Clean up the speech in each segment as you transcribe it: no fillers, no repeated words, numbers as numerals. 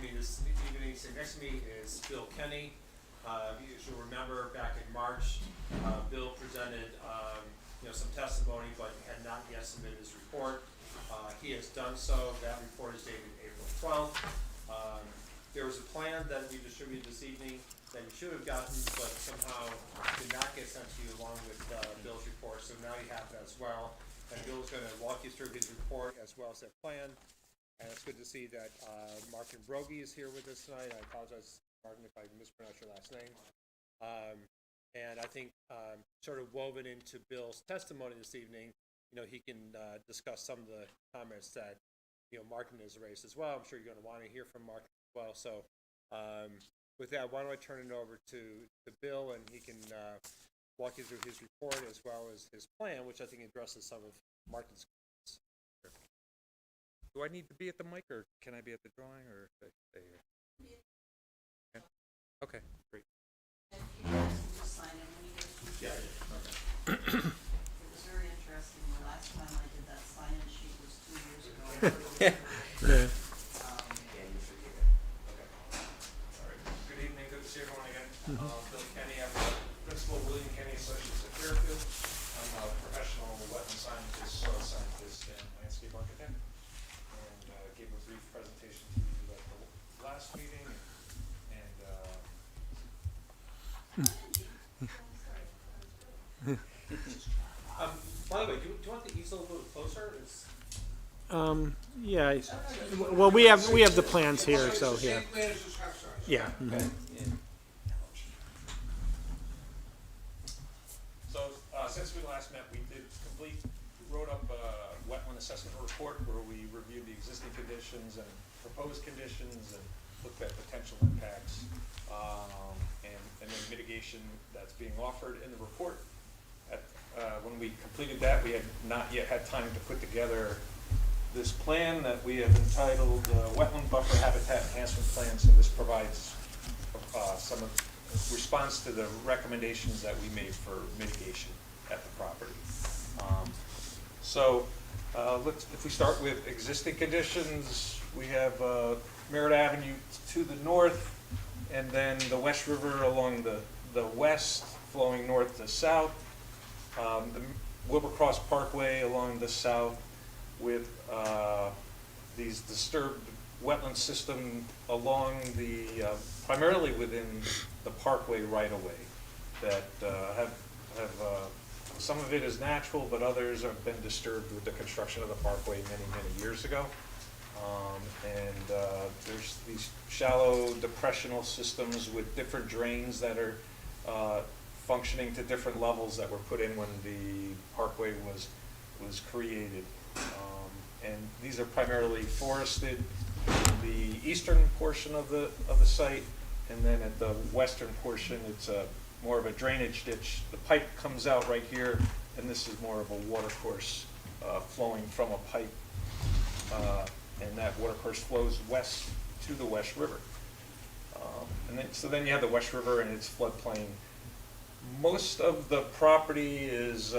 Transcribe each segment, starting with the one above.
me this evening. Sitting next to me is Bill Kenny. As you'll remember, back in March, Bill presented some testimony, but had not yet submitted his report. He has done so. That report is dated April 12th. There was a plan that we distributed this evening that you should have gotten, but somehow did not get sent to you along with Bill's report. So now you have it as well. And Bill's going to walk you through his report as well as that plan. And it's good to see that Martin Brogy is here with us tonight. I apologize, Martin, if I mispronounced your last name. And I think sort of woven into Bill's testimony this evening, he can discuss some of the comments that, Martin has raised as well. I'm sure you're going to want to hear from Martin as well. So with that, why don't I turn it over to Bill, and he can walk you through his report as well as his plan, which I think addresses some of Martin's comments. Do I need to be at the mic, or can I be at the drawing, or stay here? Yeah. Okay, great. If you guys can just sign in when you get to Yeah, okay. It was very interesting. The last time I did that sign-in sheet was 2 years ago. Yeah. Good evening, good to see everyone again. Bill Kenny, I'm the principal of William Kenny Associates at Fairfield. I'm a professional wetland scientist, soil scientist, and landscape architect. And gave a brief presentation to you at the last meeting. And By the way, do you want the easel a little closer? Yeah. Well, we have the plans here, so yeah. Yeah. So since we last met, we wrote up a wetland assessment report where we reviewed the existing conditions and proposed conditions and looked at potential impacts and then mitigation that's being offered in the report. When we completed that, we had not yet had time to put together this plan that we have entitled Wetland Buffer Habitat Enhancement Plan. So this provides some response to the recommendations that we made for mitigation at the property. If we start with existing conditions, we have Merritt Avenue to the north, and then the West River along the west, flowing north to south. The Wilbercross Parkway along the south, with these disturbed wetland system along the primarily within the parkway right away that have some of it is natural, but others have been disturbed with the construction of the parkway many years ago. There's these shallow depressional systems with different drains that are functioning to different levels that were put in when the parkway was created. And these are primarily forested in the eastern portion of the site, and then at the western portion, it's more of a drainage ditch. The pipe comes out right here, and this is more of a watercourse flowing from a pipe, and that watercourse flows west to the West River. So then you have the West River and its floodplain. Most of the property is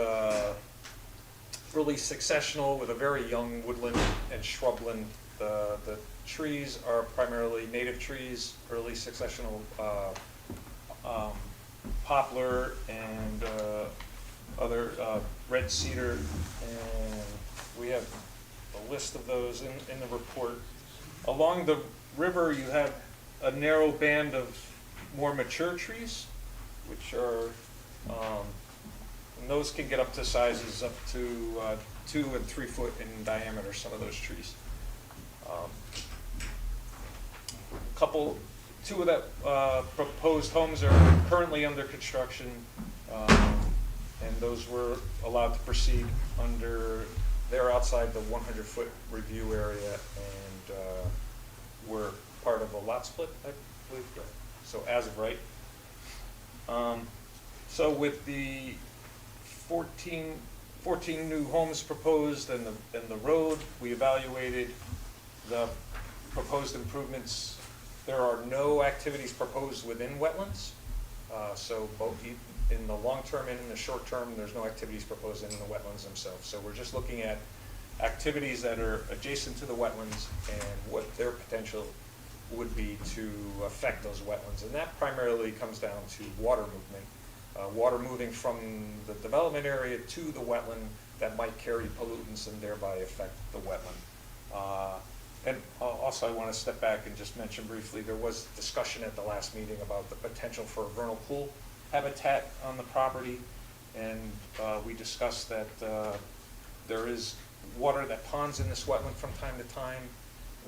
really successional with a very young woodland and shrubland. The trees are primarily native trees, early successional poplar and other red cedar, and we have a list of those in the report. Along the river, you have a narrow band of more mature trees, which are, and those can get up to sizes up to 2 and 3 foot in diameter, some of those trees. Two of the proposed homes are currently under construction, and those were allowed to proceed they're outside the 100-foot review area, and were part of a lot split, I believe, so as of right. So with the 14 new homes proposed and the road, we evaluated the proposed improvements. There are no activities proposed within wetlands. So both in the long term and in the short term, there's no activities proposed in the wetlands themselves. So we're just looking at activities that are adjacent to the wetlands and what their potential would be to affect those wetlands. And that primarily comes down to water movement. Water moving from the development area to the wetland that might carry pollutants and thereby affect the wetland. And also I want to step back and just mention briefly, there was discussion at the last meeting about the potential for vernal pool habitat on the property. And we discussed that there is water that ponds in this wetland from time to time.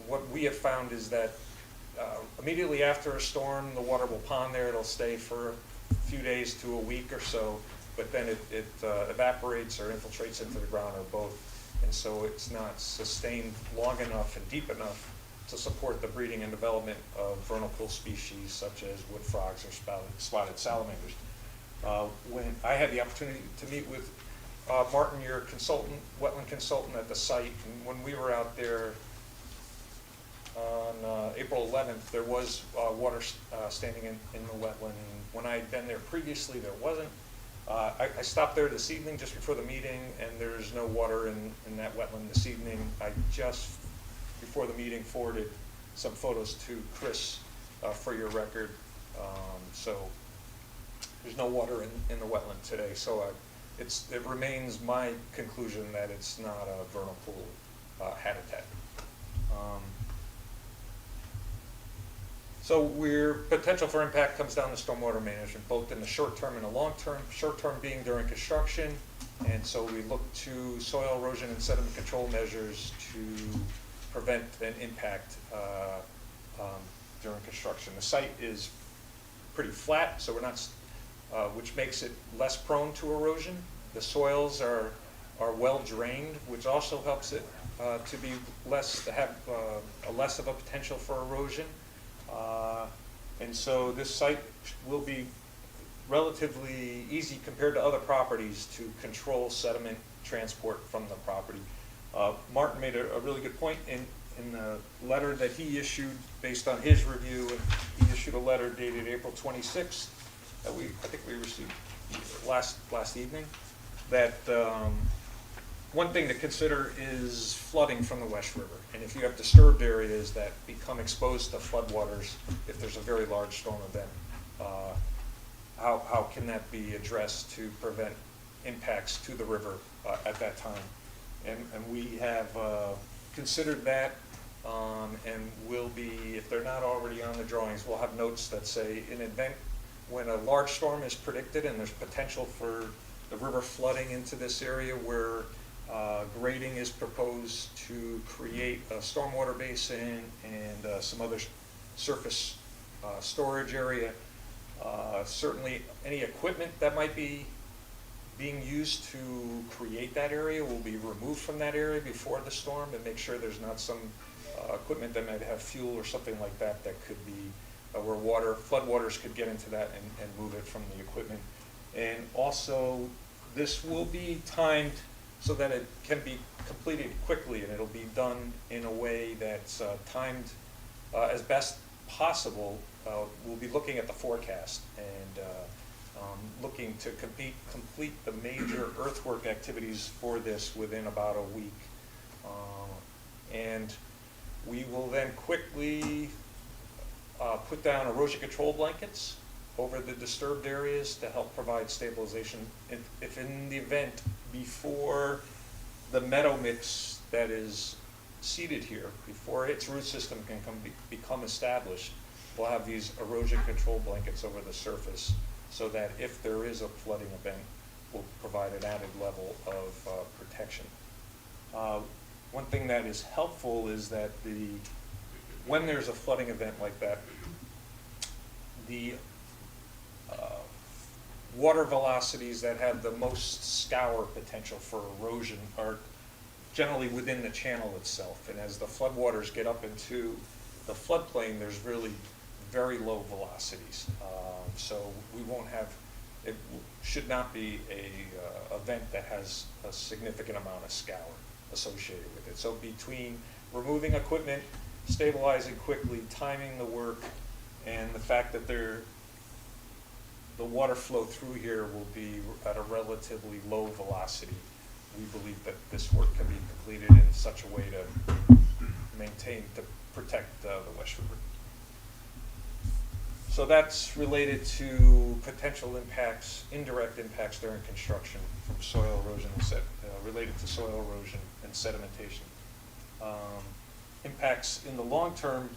What we have found is that immediately after a storm, the water will pond there. It'll stay for a few days to a week or so, but then it evaporates or infiltrates into the ground or both. And so it's not sustained long enough and deep enough to support the breeding and development of vernal pool species such as wood frogs or spotted salamanders. When I had the opportunity to meet with Martin, your consultant, wetland consultant at the site, and when we were out there on April 11th, there was water standing in the wetland. When I had been there previously, there wasn't. I stopped there this evening just before the meeting, and there's no water in that wetland this evening. I just, before the meeting, forwarded some photos to Chris for your record. So there's no water in the wetland today. So it remains my conclusion that it's not a vernal pool habitat. So potential for impact comes down to stormwater management, both in the short term and the long term. Short term being during construction, and so we look to soil erosion and sediment control measures to prevent an impact during construction. The site is pretty flat, so we're not, which makes it less prone to erosion. The soils are well drained, which also helps it to be less, to have less of a potential for erosion. And so this site will be relatively easy compared to other properties to control sediment transport from the property. Martin made a really good point in the letter that he issued based on his review. He issued a letter dated April 26th that I think we received last evening, that one thing to consider is flooding from the West River. And if you have disturbed areas that become exposed to floodwaters, if there's a very large storm event, how can that be addressed to prevent impacts to the river at that time? And we have considered that, and will be, if they're not already on the drawings, we'll have notes that say, in event when a large storm is predicted and there's potential for the river flooding into this area where grading is proposed to create a stormwater basin and some other surface storage area. Certainly any equipment that might be being used to create that area will be removed from that area before the storm, and make sure there's not some equipment that might have fuel or something like that that could be where floodwaters could get into that and move it from the equipment. And also this will be timed so that it can be completed quickly, and it'll be done in a way that's timed as best possible. We'll be looking at the forecast and looking to complete the major earthwork activities for this within about a week. And we will then quickly put down erosion control blankets over the disturbed areas to help provide stabilization. If in the event before the meadow mix that is seeded here, before its root system can become established, we'll have these erosion control blankets over the surface so that if there is a flooding event, we'll provide an added level of protection. One thing that is helpful is that when there's a flooding event like that, the water velocities that have the most scour potential for erosion are generally within the channel itself. And as the floodwaters get up into the floodplain, there's really very low velocities. So we won't have, it should not be a event that has a significant amount of scour associated with it. So between removing equipment, stabilizing quickly, timing the work, and the fact that the water flow through here will be at a relatively low velocity, we believe that this work can be completed in such a way to protect the West River. So that's related to potential impacts, indirect impacts during construction from soil erosion and related to soil erosion and sedimentation. Impacts in the long term,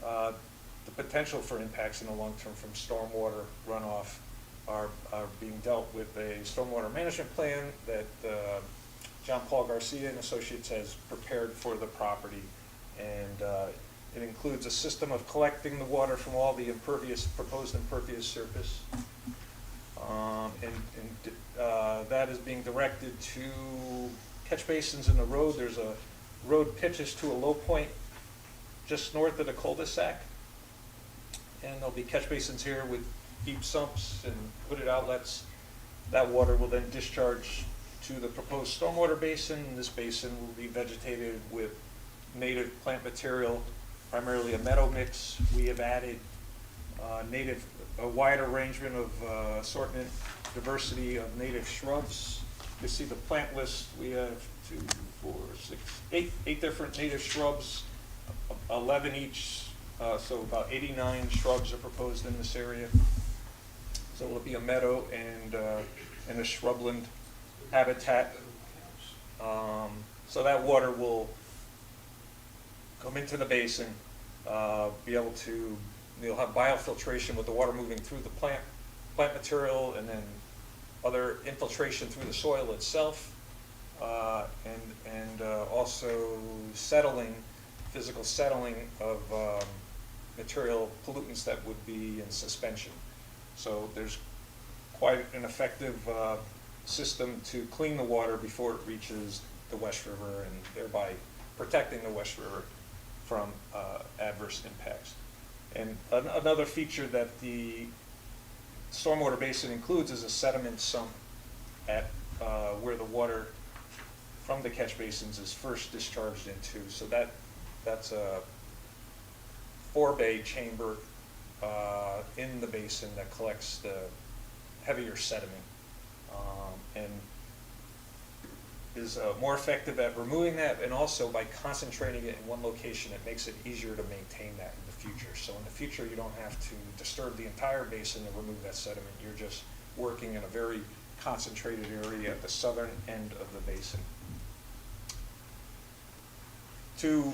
the potential for impacts in the long term from stormwater runoff are being dealt with a stormwater management plan that John Paul Garcia and Associates has prepared for the property. And it includes a system of collecting the water from all the proposed impervious surface. That is being directed to catch basins in the road. There's a road pitches to a low point just north of the cul-de-sac. And there'll be catch basins here with deep sumps and hooded outlets. That water will then discharge to the proposed stormwater basin. This basin will be vegetated with native plant material, primarily a meadow mix. We have added a wide arrangement of assortment, diversity of native shrubs. You see the plant list. We have 8 different native shrubs, 11 each, so about 89 shrubs are proposed in this area. So it'll be a meadow and a shrubland habitat. So that water will come into the basin, be able to, you'll have biofiltration with the water moving through the plant material, and then other infiltration through the soil itself, and also physical settling of material pollutants that would be in suspension. So there's quite an effective system to clean the water before it reaches the West River, and thereby protecting the West River from adverse impacts. And another feature that the stormwater basin includes is a sediment sump at where the water from the catch basins is first discharged into. So that's a 4-bay chamber in the basin that collects the heavier sediment and is more effective at removing that, and also by concentrating it in one location, it makes it easier to maintain that in the future. So in the future, you don't have to disturb the entire basin to remove that sediment. You're just working in a very concentrated area at the southern end of the basin. To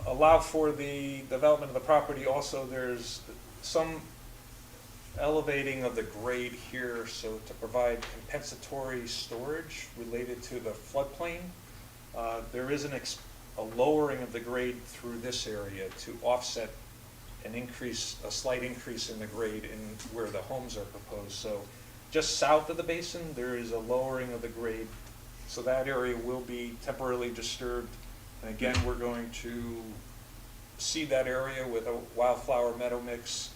allow for the development of the property, also there's some elevating of the grade here, so to provide compensatory storage related to the floodplain. There is a lowering of the grade through this area to offset a slight increase in the grade in where the homes are proposed. So just south of the basin, there is a lowering of the grade, so that area will be temporarily disturbed. And again, we're going to seed that area with a wildflower meadow mix,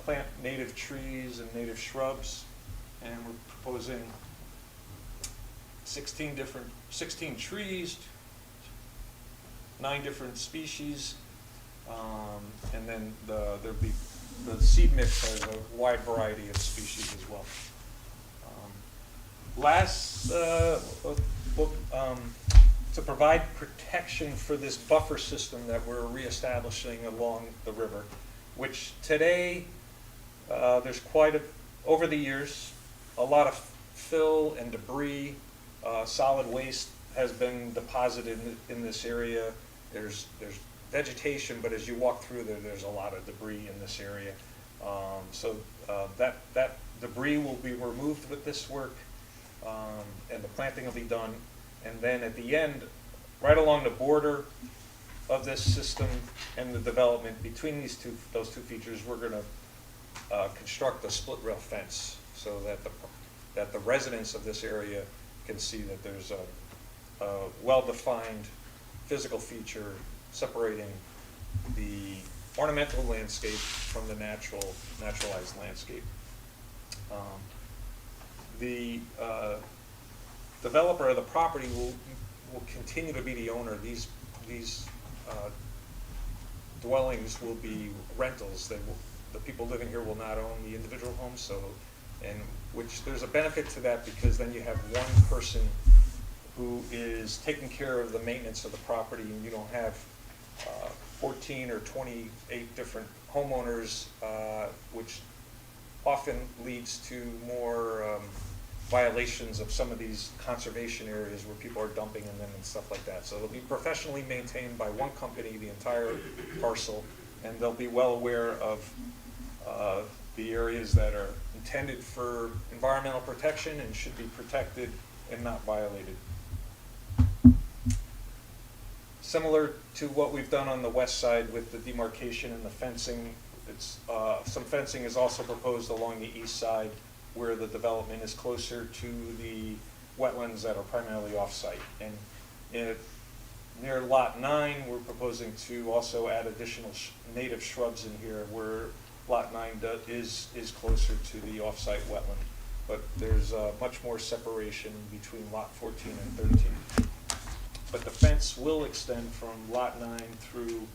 plant native trees and native shrubs, and we're proposing 16 trees, 9 different species, and then there'll be the seed mix has a wide variety of species as well. To provide protection for this buffer system that we're reestablishing along the river, which today there's over the years, a lot of fill and debris, solid waste has been deposited in this area. There's vegetation, but as you walk through there's a lot of debris in this area. So that debris will be removed with this work, and the planting will be done. And then at the end, right along the border of this system and the development between those two features, we're going to construct a split rail fence so that the residents of this area can see that there's a well-defined physical feature separating the ornamental landscape from the naturalized landscape. The developer of the property will continue to be the owner. These dwellings will be rentals. The people living here will not own the individual homes. Which there's a benefit to that, because then you have one person who is taking care of the maintenance of the property, and you don't have 14 or 28 different homeowners, which often leads to more violations of some of these conservation areas where people are dumping in them and stuff like that. So it'll be professionally maintained by one company, the entire parcel, and they'll be well aware of the areas that are intended for environmental protection and should be protected and not violated. Similar to what we've done on the west side with the demarcation and the fencing, some fencing is also proposed along the east side where the development is closer to the wetlands that are primarily off-site. And near Lot 9, we're proposing to also add additional native shrubs in here where Lot 9 is closer to the off-site wetland. But there's much more separation between Lot 14 and 13. But the fence will extend from Lot 9 through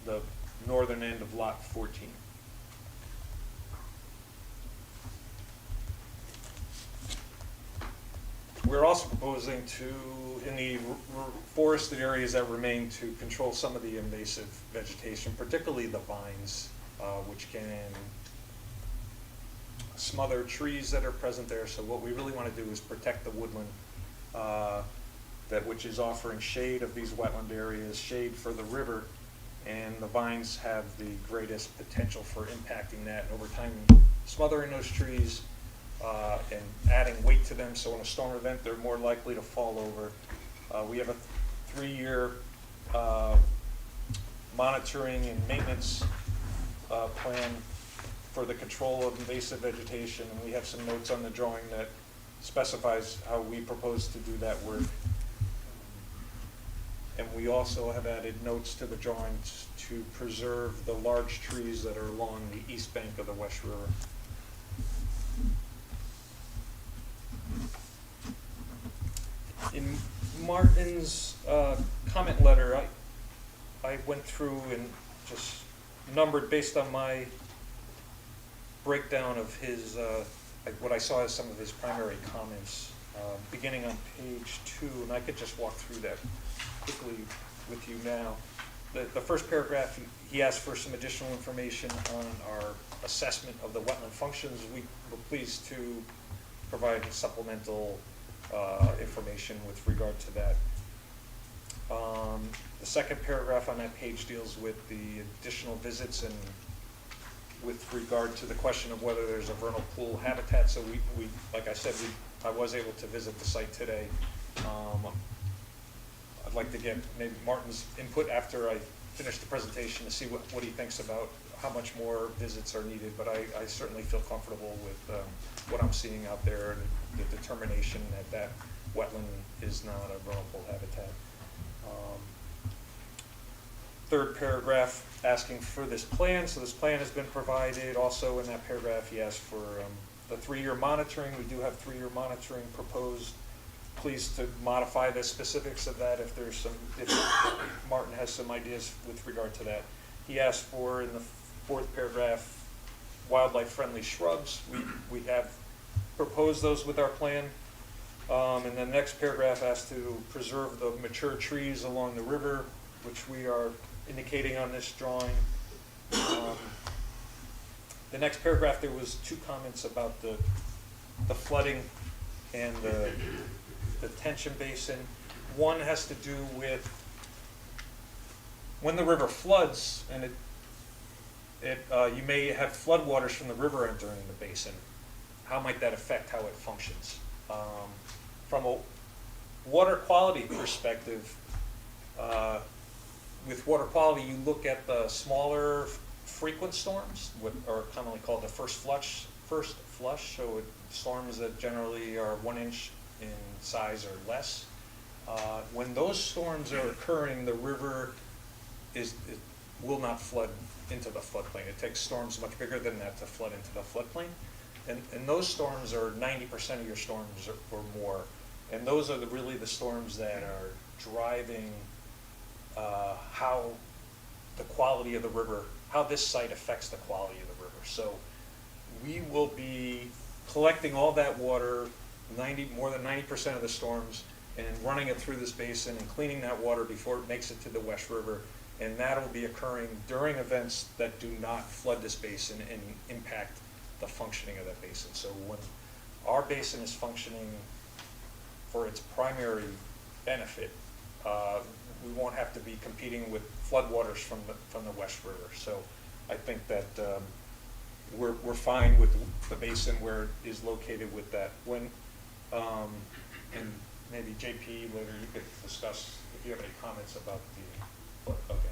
the northern end of Lot 14. We're also proposing to, in the forested areas that remain, to control some of the invasive vegetation, particularly the vines, which can smother trees that are present there. So what we really want to do is protect the woodland, which is offering shade of these wetland areas, shade for the river, and the vines have the greatest potential for impacting that. And over time, smothering those trees and adding weight to them, so in a storm event, they're more likely to fall over. We have a 3-year monitoring and maintenance plan for the control of invasive vegetation, and we have some notes on the drawing that specifies how we propose to do that work. And we also have added notes to the drawings to preserve the large trees that are along the east bank of the West River. In Martin's comment letter, I went through and just numbered based on my breakdown of his, what I saw as some of his primary comments, beginning on page 2, and I could just walk through that quickly with you now. The first paragraph, he asked for some additional information on our assessment of the wetland functions. We were pleased to provide supplemental information with regard to that. The second paragraph on that page deals with the additional visits and with regard to the question of whether there's a vernal pool habitat. So we like I said, I was able to visit the site today. I'd like to get maybe Martin's input after I finish the presentation to see what he thinks about how much more visits are needed, but I certainly feel comfortable with what I'm seeing out there and the determination that wetland is not a vernal pool habitat. Third paragraph asking for this plan. So this plan has been provided. Also in that paragraph he asked for the 3-year monitoring. We do have 3-year monitoring proposed. Pleased to modify the specifics of that if Martin has some ideas with regard to that. He asked for, in the 4th paragraph, wildlife-friendly shrubs. We have proposed those with our plan. And the next paragraph asked to preserve the mature trees along the river, which we are indicating on this drawing. The next paragraph, there was 2 comments about the flooding and the detention basin. One has to do with when the river floods, and you may have floodwaters from the river entering the basin. How might that affect how it functions? From a water quality perspective, with water quality, you look at the smaller frequent storms, what are commonly called the first flush. So storms that generally are 1 inch in size or less. When those storms are occurring, the river will not flood into the floodplain. It takes storms much bigger than that to flood into the floodplain. And those storms are 90% of your storms or more. And those are really the storms that are driving how the quality of the river, how this site affects the quality of the river. So we will be collecting all that water, more than 90% of the storms, and running it through this basin and cleaning that water before it makes it to the West River. And that'll be occurring during events that do not flood this basin and impact the functioning of that basin. So when our basin is functioning for its primary benefit, we won't have to be competing with floodwaters from the West River. So I think that we're fine with the basin where it is located with that. When and maybe JP later you could discuss if you have any comments about the flood. Okay.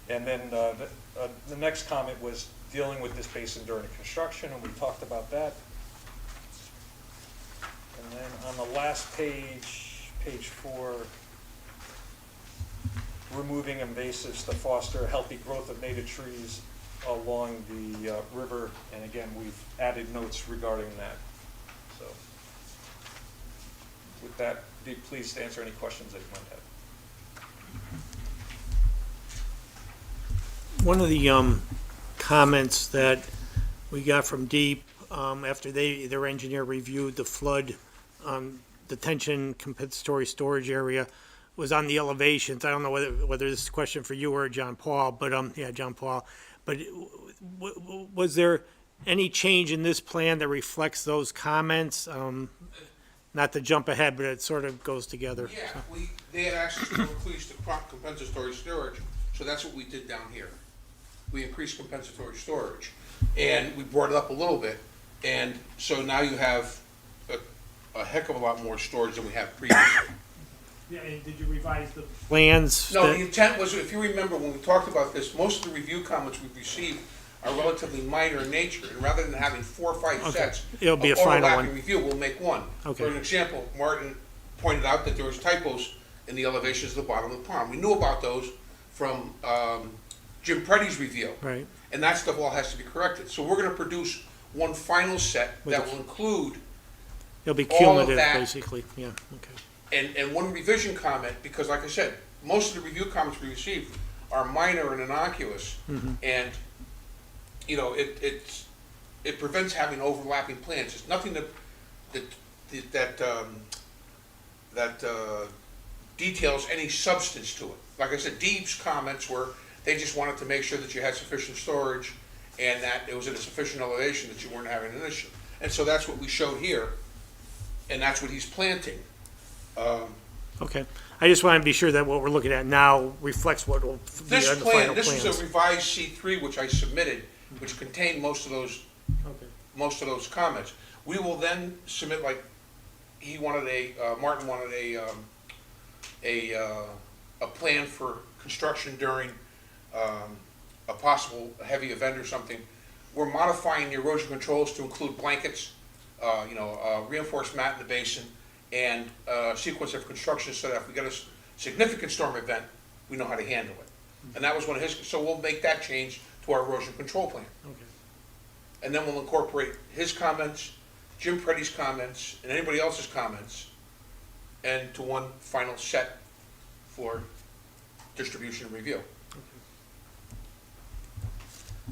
And then the next comment was dealing with this basin during construction, and we talked about that. And then on the last page, page 4, removing invasives to foster healthy growth of native trees along the river. And again, we've added notes regarding that. So with that, be pleased to answer any questions that you might have. One of the comments that we got from Deep after their engineer reviewed the flood detention compensatory storage area was on the elevations. I don't know whether this is a question for you or John Paul, but yeah, John Paul. But was there any change in this plan that reflects those comments? Not to jump ahead, but it sort of goes together. Yeah, they had asked us to increase the compensatory storage, so that's what we did down here. We increased compensatory storage, and we brought it up a little bit, and so now you have a heck of a lot more storage than we had previously. Yeah, and did you revise the plans? No, the intent was, if you remember when we talked about this, most of the review comments we've received are relatively minor in nature, and rather than having 4 or 5 sets It'll be a of final overlapping one. review, we'll make one. Okay. For an example, Martin pointed out that there was typos in the elevations at the bottom of the pond. We knew about those from Jim Preddy's review. Right. And that stuff all has to be corrected. So we're gonna produce one final set With that a- will include, It'll be all of cumulative, that- basically, yeah, okay. and one revision comment, because like I said, most of the review comments we received are minor and innocuous. And, you know, it prevents having overlapping plans. It's nothing that details any substance to it. Like I said, Deep's comments were, they just wanted to make sure that you had sufficient storage and that it was at a sufficient elevation that you weren't having an issue. And so that's what we showed here, and that's what he's planting. Okay, I just want to be sure that what we're looking at now reflects what will be This on the plan, final this plans. was a revised C3, which I submitted, which contained most of those comments. We will then submit, like, Martin wanted a plan for construction during a possible heavy event or something. We're modifying the erosion controls to include blankets, reinforced mat in the basin, and a sequence of construction so that if we get a significant storm event, we know how to handle it. And that was one of his, so we'll make that change to our erosion control plan. Okay. And then we'll incorporate his comments, Jim Preddy's comments, and anybody else's comments, and to one final set for distribution and review.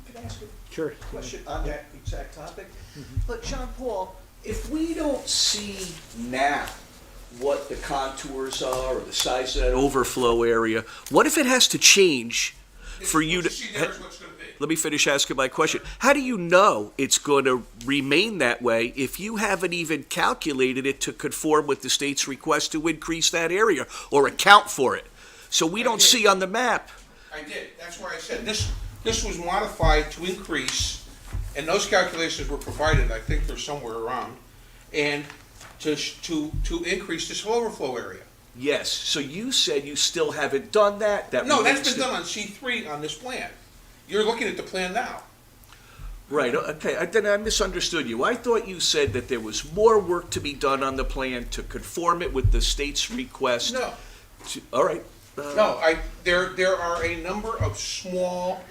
Can I ask a Sure. question on that exact topic? But John Paul, if we don't see now what the contours are or the size of that overflow area, what if it has to change for you to... See, there's what's gonna be. Let me finish asking my question. How do you know it's going to remain that way if you haven't even calculated it to conform with the state's request to increase that area or account for it? So we don't see on the map. I did, that's why I said, this was modified to increase, and those calculations were provided, I think they're somewhere around, and to increase this overflow area. Yes, so you said you still haven't done that? No, that's remains been done on C3 on this plan. You're looking at the plan now. Right, okay, then I misunderstood you. I thought you said that there was more work to be done on the plan to conform it with the state's request. No, All right. no, there are a number of small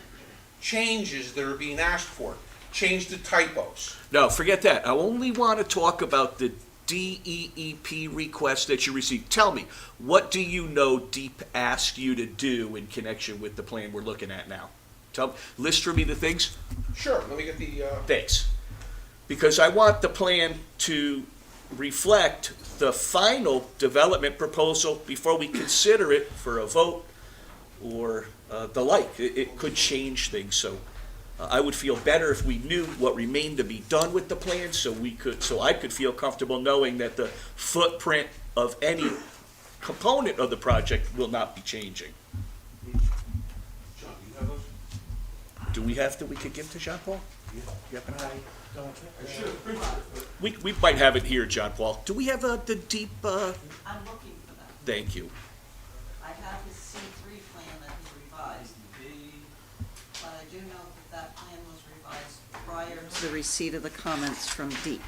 changes that are being asked for. Change the typos. No, forget that. I only want to talk about the DEEP request that you received. Tell me, what do you know DEEP asked you to do in connection with the plan we're looking at now? List for me the things. Sure, let me get the, Thanks. because I want the plan to reflect the final development proposal before we consider it for a vote or the like. It could change things, so I would feel better if we knew what remained to be done with the plan, so I could feel comfortable knowing that the footprint of any component of the project will not be changing. John, do you have those? Do we have we could give to Jean Paul? Yep. I should have printed it, but. We might have it here, John Paul. Do we have the deep, I'm looking for that. thank you. I have his C3 plan that he revised, but I do know that plan was revised prior to the receipt of the comments from Deep.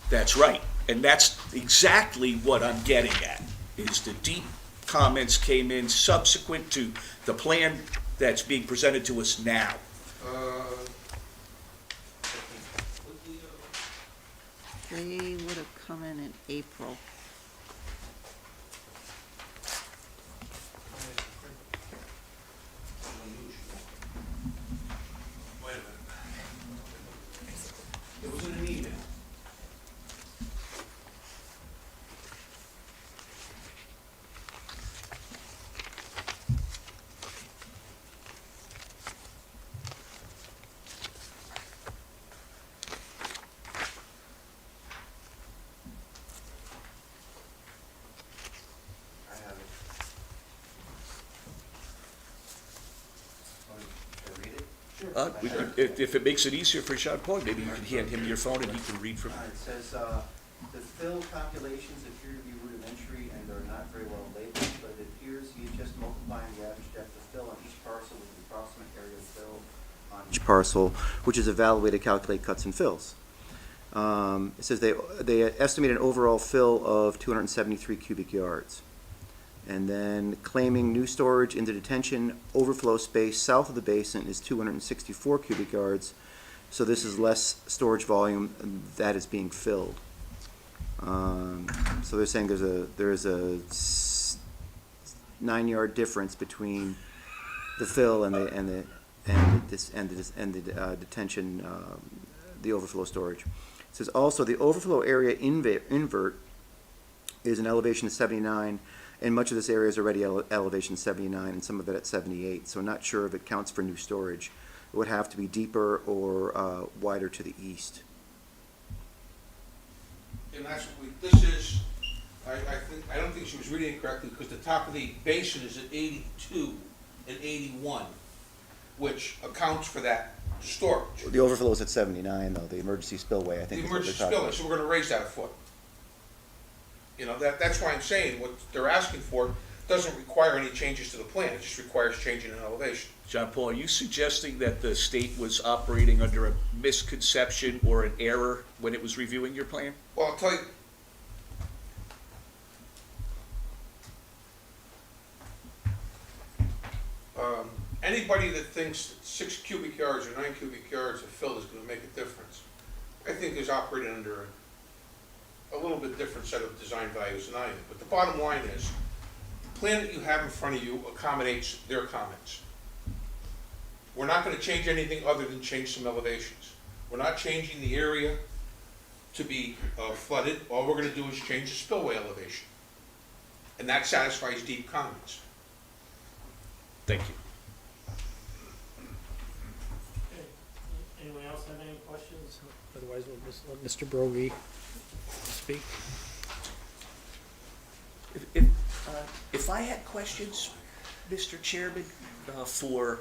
That's right, and that's exactly what I'm getting at, is the deep comments came in subsequent to the plan that's being presented to us now. They would have come in April. Wait a minute. It was in an email. I have it. Can I read it? If it makes it easier for Jean Paul, maybe you can hand him your phone and he can read from. It says, the fill calculations appear to be rudimentary and are not very well labeled, but it appears he's just multiplying the average depth of fill on each parcel with the approximate area of fill on each parcel, which is a valid way to calculate cuts and fills. It says they estimate an overall fill of 273 cubic yards. And then claiming new storage in the detention overflow space south of the basin is 264 cubic yards. So this is less storage volume that is being filled. So they're saying there is a 9-yard difference between the fill and the detention, the overflow storage. It says also the overflow area invert is an elevation of 79, and much of this area is already elevation 79, and some of it at 78. So not sure if it counts for new storage. It would have to be deeper or wider to the east. And that's what this is, I don't think she was reading it correctly, because the top of the basin is at 82 and 81, which accounts for that storage. The overflow is at 79, though. The emergency spillway, I think, The is what they're emergency talking spillway, about. so we're gonna raise that a foot. You know, that's why I'm saying what they're asking for doesn't require any changes to the plan, it just requires changing in elevation. John Paul, are you suggesting that the state was operating under a misconception or an error when it was reviewing your plan? Well, I'll tell you. Anybody that thinks that 6 cubic yards or 9 cubic yards of fill is gonna make a difference, I think is operating under a little bit different set of design values than I am. But the bottom line is, the plan that you have in front of you accommodates their comments. We're not gonna change anything other than change some elevations. We're not changing the area to be flooded. All we're gonna do is change the spillway elevation. And that satisfies deep comments. Thank you. Anyone else have any questions? Otherwise, we'll just let Mr. Brogy speak. If I had questions, Mr. Chairman, for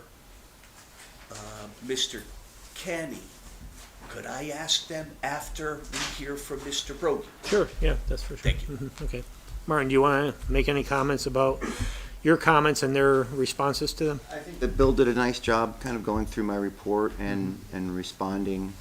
Mr. Kenny, could I ask them after we hear from Mr. Brogy? Sure, yeah, that's for sure. Thank you. Mhm, okay. Martin, do you want to make any comments about your comments and their responses to them? I think that Bill did a nice job kind of going through my report and responding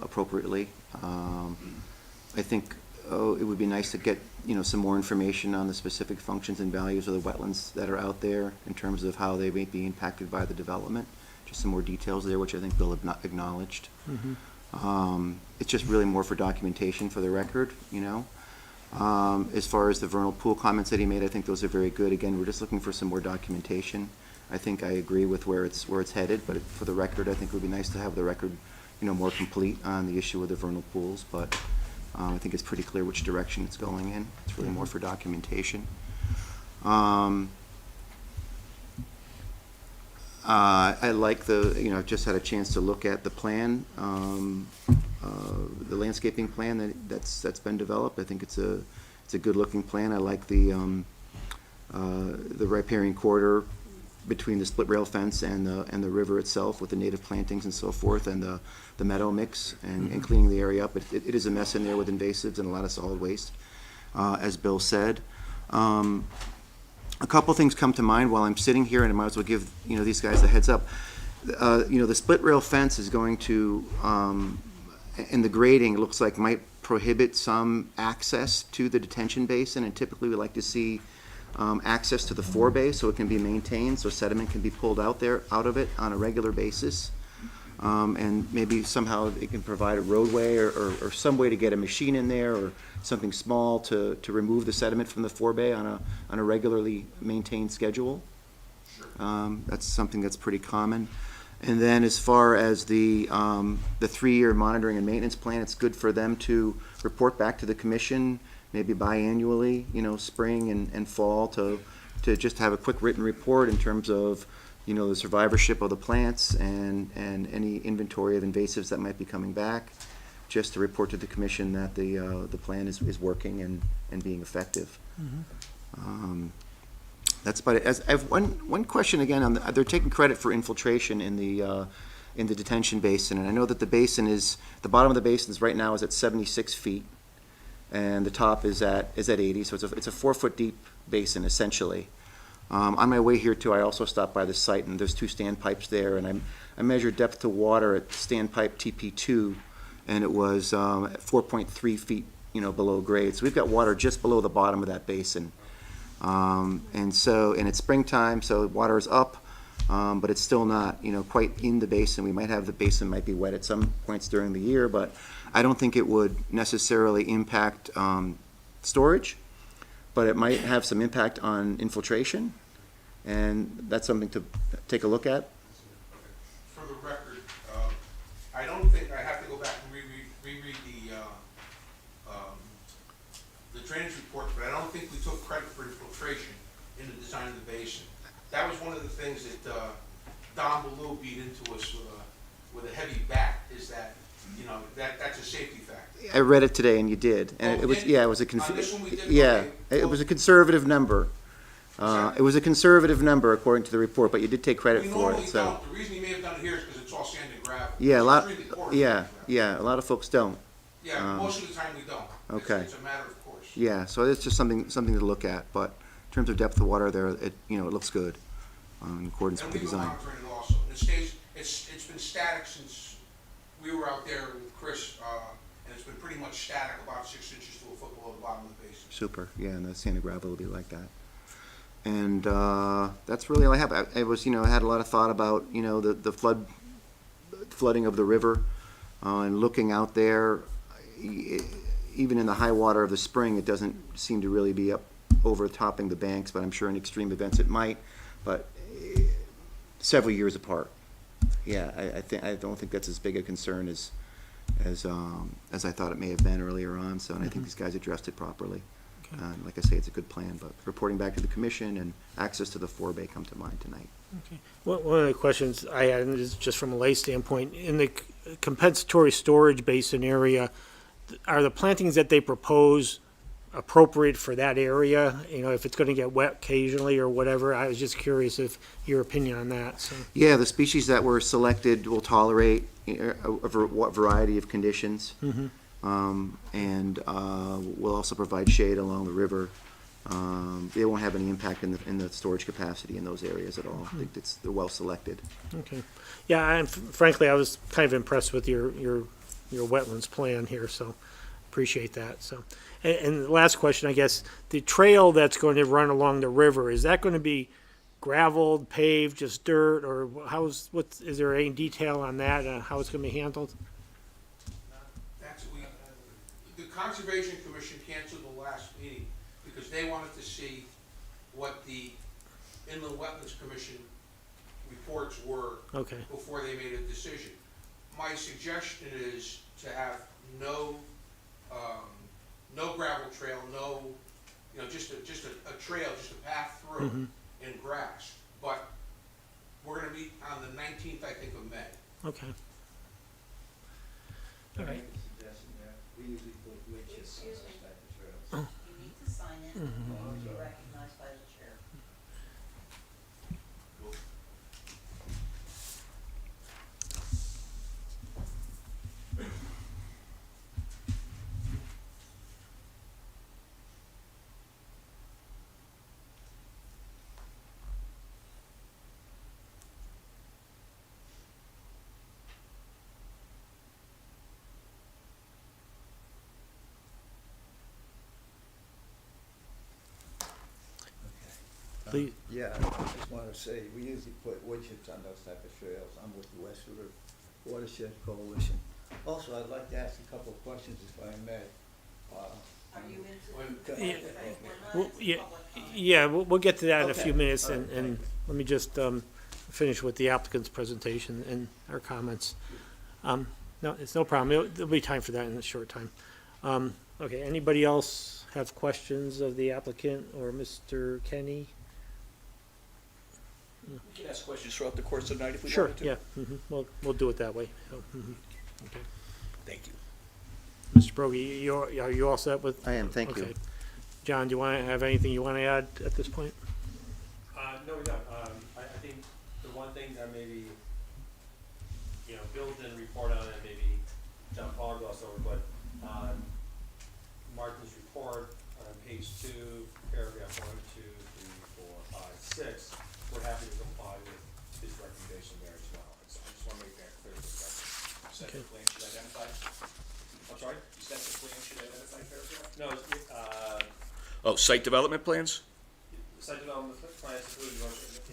appropriately. I think it would be nice to get, some more information on the specific functions and values of the wetlands that are out there in terms of how they may be impacted by the development. Just some more details there, which I think Bill acknowledged. It's just really more for documentation for the record, As far as the vernal pool comments that he made, I think those are very good. Again, we're just looking for some more documentation. I think I agree with where it's headed, but for the record, I think it would be nice to have the record more complete on the issue of the vernal pools, but I think it's pretty clear which direction it's going in. It's really more for documentation. I like I've just had a chance to look at the plan, the landscaping plan that's been developed. I think it's a good-looking plan. I like the riparian corridor between the split rail fence and the river itself with the native plantings and so forth, and the meadow mix and cleaning the area up. It is a mess in there with invasives and a lot of solid waste, as Bill said. A couple things come to mind while I'm sitting here, and I might as well give these guys a heads up. The split rail fence is going to, and the grading, it looks like, might prohibit some access to the detention basin, and typically we like to see access to the forebay so it can be maintained, so sediment can be pulled out of it on a regular basis. And maybe somehow it can provide a roadway or some way to get a machine in there or something small to remove the sediment from the forebay on a regularly maintained schedule. That's something that's pretty common. And then as far as the 3-year monitoring and maintenance plan, it's good for them to report back to the commission, maybe biannually, spring and fall, to just have a quick written report in terms of the survivorship of the plants and any inventory of invasives that might be coming back, just to report to the commission that the plan is working and being effective. That's about it. I have one question again on they're taking credit for infiltration in the detention basin, and I know that the bottom of the basin right now is at 76 feet, and the top is at 80, so it's a 4-foot deep basin essentially. On my way here too, I also stopped by the site, and there's 2 standpipes there, and I measured depth to water at standpipe TP2, and it was 4.3 feet, below grade. So we've got water just below the bottom of that basin. And it's springtime, so water is up, but it's still not, quite in the basin. We might have the basin might be wet at some points during the year, but I don't think it would necessarily impact storage, but it might have some impact on infiltration, and that's something to take a look at. For the record, I don't think, I have to go back and reread the drainage report, but I don't think we took credit for infiltration in the design of the basin. That was one of the things that Don Ballou beat into us with a heavy bat, is that, that's a safety factor. I read it today, and you did, and it was it was a On this one we did? yeah, Okay. it was a conservative number. It was a conservative number according to the report, but you did take credit We for normally it. So don't. The reason you may have done it here is because it's all sand and gravel. yeah, a It's lot. extremely porous Yeah, sand and gravel. yeah, a lot of folks don't. Yeah, most of the time we don't. Okay. It's a matter of course. Yeah, so it's just something to look at. But in terms of depth of water, there, it looks good in accordance And with the we've been design. monitoring it also. And it's been static since we were out there with Chris, and it's been pretty much static, about 6 inches to a foot below the bottom of the basin. Super. Yeah, and the sand and gravel will be like that. And that's really all I have. I was, I had a lot of thought about, the flooding of the river, and looking out there. Even in the high water of the spring, it doesn't seem to really be overtopping the banks, but I'm sure in extreme events it might. But several years apart. Yeah, I don't think that's as big a concern as I thought it may have been earlier on. So, and I think these guys addressed it properly. Like I say, it's a good plan, but reporting back to the commission and access to the forebay come to mind tonight. One of the questions I had, and this is just from a lay standpoint, in the compensatory storage basin area, are the plantings that they propose appropriate for that area? If it's gonna get wet occasionally or whatever, I was just curious if your opinion on that, so. Yeah, the species that were selected will tolerate a variety of conditions. And will also provide shade along the river. They won't have any impact in the storage capacity in those areas at all. I think they're well selected. Okay. Yeah, and frankly, I was kind of impressed with your wetlands plan here, so appreciate that, so. And the last question, I guess, the trail that's going to run along the river, is that going to be gravelled, paved, just dirt, or is there any detail on that, how it's going to be handled? The Conservation Commission canceled the last meeting because they wanted to see what the Inland Wetlands Commission reports were Okay. before they made a decision. my suggestion is to have no gravel trail, just a trail, just a path through in grass. But we're gonna meet on the 19th, I think, of May. Okay. All right. We usually put wood chips on Excuse those me. type of trails. You need to sign it, and be recognized by the chair. Please. Yeah, I just want to say, we usually put wood chips on those type of trails. I'm with the West River Watershed Coalition. Also, I'd like to ask a couple of questions if I may. Are you into? Yeah. We're Well, not into yeah, public comment. yeah, we'll get to that in a few Okay. minutes, All right, and let me just finish with the applicant's presentation and our comments. No, it's no problem. There'll be time for that in a short time. Okay, anybody else have questions of the applicant or Mr. Kenny? We can ask questions throughout the course of the night if we Sure, wanted to. yeah, we'll do it that way. So, okay. Thank you. Mr. Brogy, are you all set with? I am, thank you. Okay. John, do you want to have anything you want to add at this point? No, we don't. I think the one thing that maybe, Bill didn't report on it, maybe John Paul glossed over, but Martin's report on page 2, paragraph 1, 2, 3, 4, 5, 6, we're happy to comply with his recommendation there as well. And so I just want to make that clear to the record. You said Okay. the plan should identify? I'm sorry? You said the plan should identify paragraph? No, Oh, site development plans? the site development plans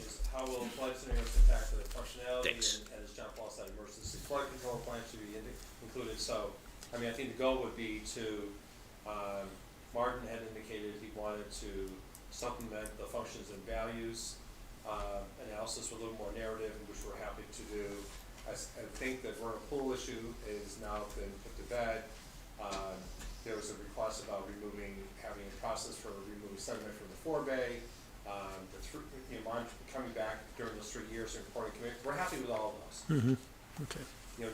is how will flood scenarios impact the functionality Thanks. and as John Paul said, emergency flood control plans should be included. So, I mean, I think the goal would be to, Martin had indicated he wanted to supplement the functions and values analysis with a little more narrative, which we're happy to do. I think the vernal pool issue is now been put to bed. There was a request about having a process for removing sediment from the forebay. Martin coming back during those 3 years and reporting committee. We're happy with all of those. Okay.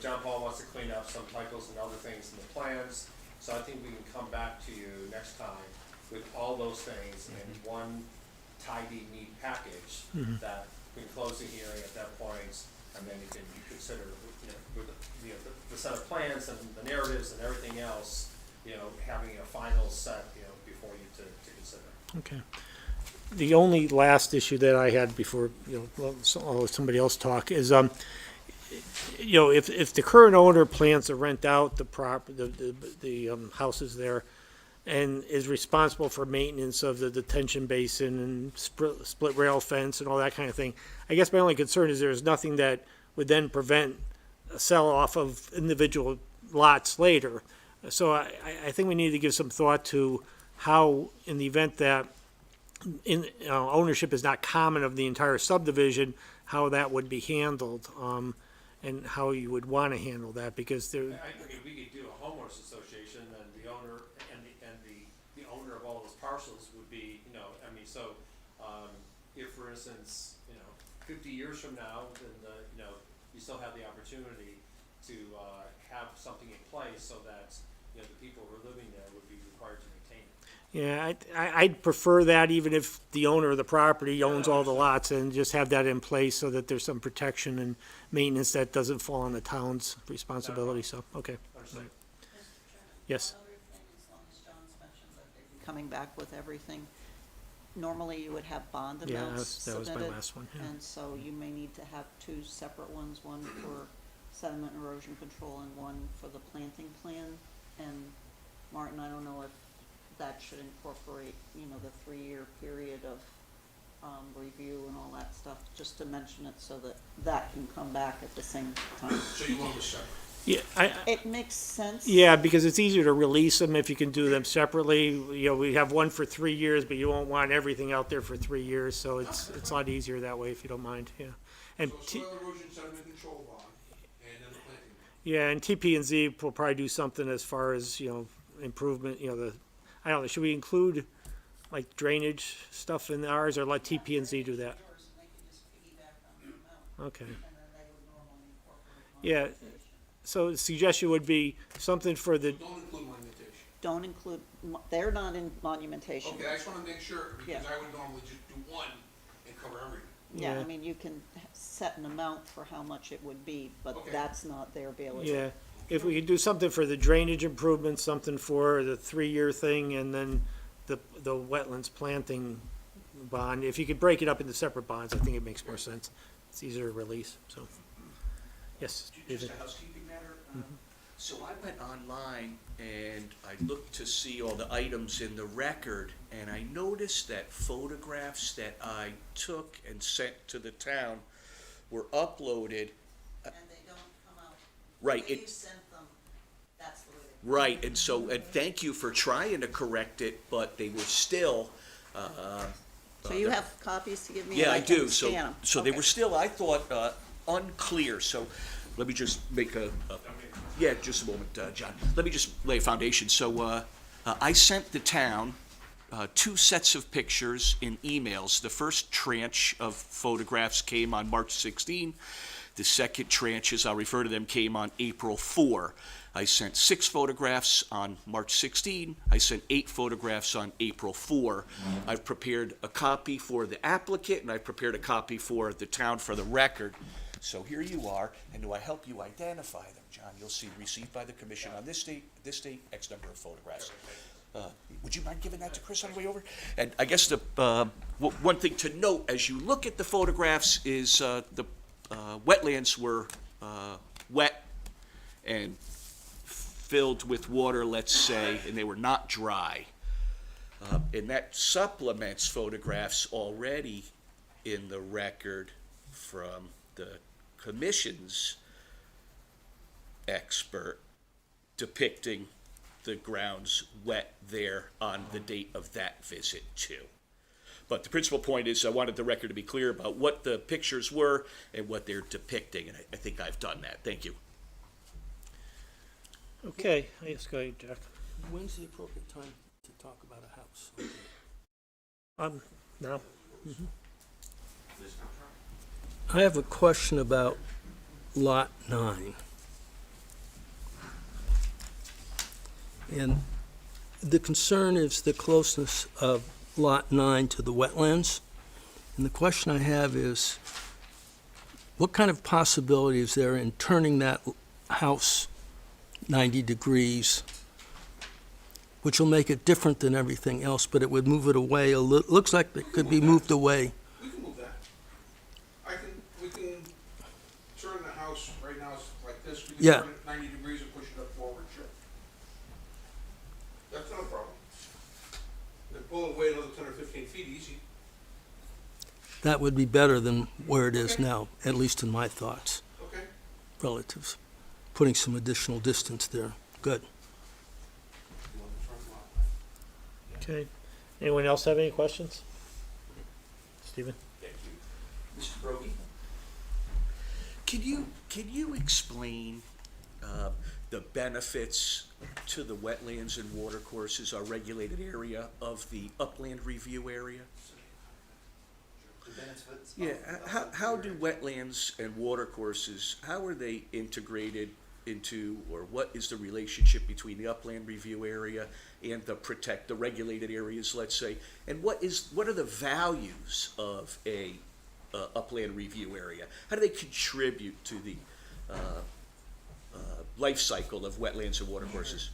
John Paul wants to clean up some typos and other things in the plans. So I think we can come back to you next time with all those things in one tidy, neat package that we can close the hearing at that point, and then you can consider, with the set of plans and the narratives and everything else, having a final set, before you to consider. Okay. The only last issue that I had before, I'll let somebody else talk is, if the current owner plans to rent out the houses there and is responsible for maintenance of the detention basin and split rail fence and all that kind of thing, I guess my only concern is there's nothing that would then prevent a sell-off of individual lots later. So I think we need to give some thought to how, in the event that ownership is not common of the entire subdivision, how that would be handled, and how you would want to handle that, because there. I think we could do a homeowners association, and the owner the owner of all those parcels would be, if for instance, 50 years from now, then you still have the opportunity to have something in place so that the people who are living there would be required to maintain it. Yeah, I'd prefer that, even if the owner of the property owns all the lots, and just have that in place so that there's some protection and maintenance that doesn't fall on the town's responsibility, so, okay. Understood. Mr. Chairman? Yes. One other thing, as long as John's mentioned that they'd be coming back with everything, normally you would have bond Yeah, amounts that was my submitted, last one, yeah. and so you may need to have 2 separate ones, one for sediment and erosion control and one for the planting plan. And Martin, I don't know if that should incorporate, the 3-year period of review and all that stuff, just to mention it so that that can come back at the same time. So you want to separate? Yeah, It makes sense. yeah, because it's easier to release them if you can do them separately. We have one for 3 years, but you won't want everything out there for 3 years, so it's a lot easier that way, if you don't mind, yeah. And So soil erosion sediment control bond, and then the planting. Yeah, and TP&Z will probably do something as far as, improvement, I don't know, should we include like drainage stuff in ours or let TP&Z do that? Okay. Yeah, so the suggestion would be something for the, Don't include monumentation. Don't include, they're not in monumentation. Okay, I just wanna make sure, because Yeah. I would normally just do one and cover everything. Yeah, I Yeah. mean, you can set an amount for how much it would be, but Okay. that's not their bailiwick. yeah, if we could do something for the drainage improvements, something for the 3-year thing, and then the wetlands planting bond, if you could break it up into separate bonds, I think it makes more sense. It's easier to release, so. Yes, Just David. a housekeeping matter. So I went online and I looked to see all the items in the record, and I noticed that photographs that I took and sent to the town were uploaded. And they don't come out. Right, The way it- you sent them, that's the way they. Right, and so, and thank you for trying to correct it, but they were still, So you have copies to give me? yeah, and I can do, so, scan 'em? so they Okay. were still, I thought, unclear, so let me just make yeah, just a moment, John. Let me just lay a foundation. So, I sent the town, 2 sets of pictures in emails. The first tranche of photographs came on March 16. The second tranche, as I'll refer to them, came on April 4. I sent 6 photographs on March 16. I sent 8 photographs on April 4. I've prepared a copy for the applicant, and I've prepared a copy for the town for the record. So here you are, and do I help you identify them, John? You'll see received by the commission on this date, X number of photographs. Would you mind giving that to Chris on the way over? And I guess the one thing to note as you look at the photographs is the wetlands were wet and filled with water, let's say, and they were not dry. And that supplements photographs already in the record from the commission's expert depicting the grounds wet there on the date of that visit too. But the principal point is I wanted the record to be clear about what the pictures were and what they're depicting, and I think I've done that. Thank you. Okay, yes, go ahead, Jack. When's the appropriate time to talk about a house? Now, I have a question about Lot 9. And the concern is the closeness of Lot 9 to the wetlands. And the question I have is, what kind of possibility is there in turning that house 90 degrees, which will make it different than everything else, but it would move it away a little, looks like it could be moved away. We can move that. We can turn the house, right now it's like this, we can Yeah. turn it 90 degrees and push it up forward, sure. That's not a problem. And pull it away another 10 or 15 feet easy. That would be better than where it is now, at least in my thoughts, Okay? relatives. Putting some additional distance there. Good. You want the front lot line. okay. Anyone else have any questions? Stephen? Thank you. Mr. Brody? Can you explain the benefits to the wetlands and watercourses, our regulated area, of the Upland Review Area? The benefits of Yeah, Upland how do Review Area. wetlands and watercourses, how are they integrated into, or what is the relationship between the Upland Review Area and the regulated areas, let's say? And what are the values of a Upland Review Area? How do they contribute to the life cycle of wetlands and watercourses?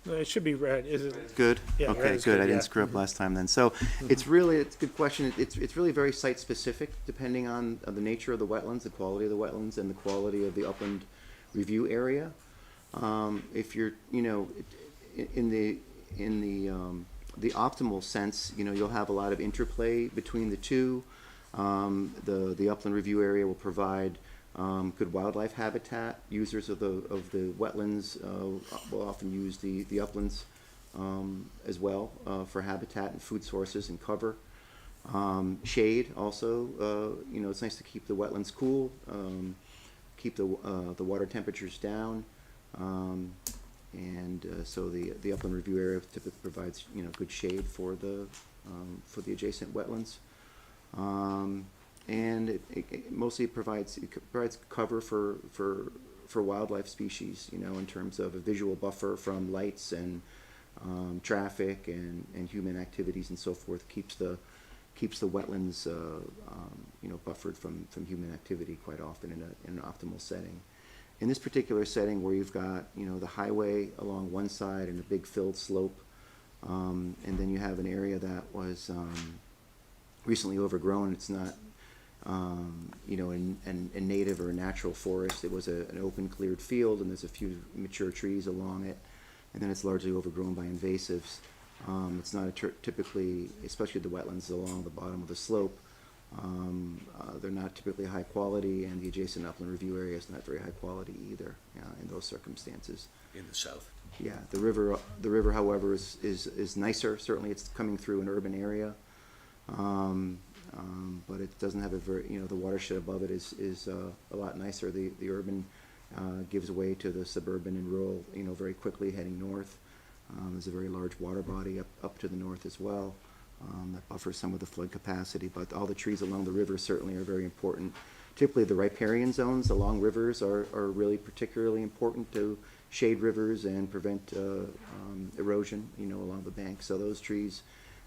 No, it should be red, is it? Good? Yeah, red Okay, is good. good, I yeah. didn't screw up last time then. So it's a good question. It's really very site-specific, depending on the nature of the wetlands, the quality of the wetlands, and the quality of the upland review area. If you're, in the optimal sense, you'll have a lot of interplay between the two. The upland review area will provide good wildlife habitat. Users of the wetlands will often use the uplands as well for habitat and food sources and cover. Shade also, it's nice to keep the wetlands cool. keep the water temperatures down. So the upland review area typically provides, good shade for the adjacent wetlands. And it mostly provides cover for wildlife species, in terms of a visual buffer from lights and traffic and human activities and so forth. Keeps the wetlands, buffered from human activity quite often in an optimal setting. In this particular setting, where you've got, the highway along one side and a big filled slope, and then you have an area that was recently overgrown. It's not, a native or a natural forest. It was an open, cleared field, and there's a few mature trees along it, and then it's largely overgrown by invasives. It's not typically, especially the wetlands along the bottom of the slope, they're not typically high quality, and the adjacent upland review area is not very high quality either in those circumstances. In the south. Yeah, the river, however, is nicer. Certainly, it's coming through an urban area, but it doesn't have a very, the watershed above it is a lot nicer. The urban gives way to the suburban and rural, very quickly heading north. There's a very large water body up to the north as well. That buffers some of the flood capacity, but all the trees along the river certainly are very important. Typically, the riparian zones along rivers are really particularly important to shade rivers and prevent erosion, along the bank. So those trees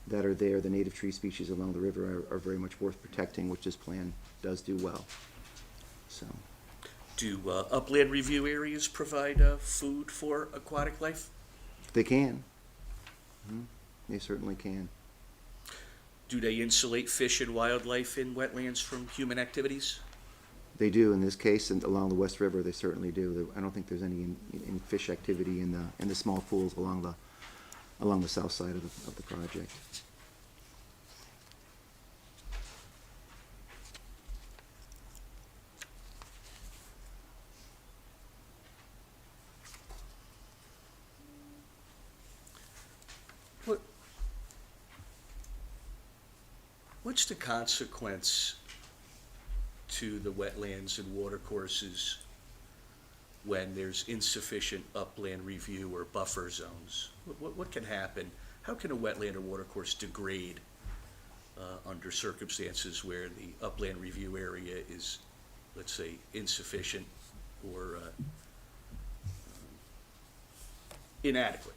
that are there, the native tree species along the river, are very much worth protecting, which this plan does do well. So, Do upland review areas provide food for aquatic life? they can. They certainly can. Do they insulate fish and wildlife in wetlands from human activities? They do in this case, and along the West River, they certainly do. I don't think there's any in fish activity in the small pools along the south side of the project. What's the consequence to the wetlands and watercourses when there's insufficient upland review or buffer zones? What can happen? How can a wetland or watercourse degrade under circumstances where the upland review area is, let's say, insufficient or inadequate?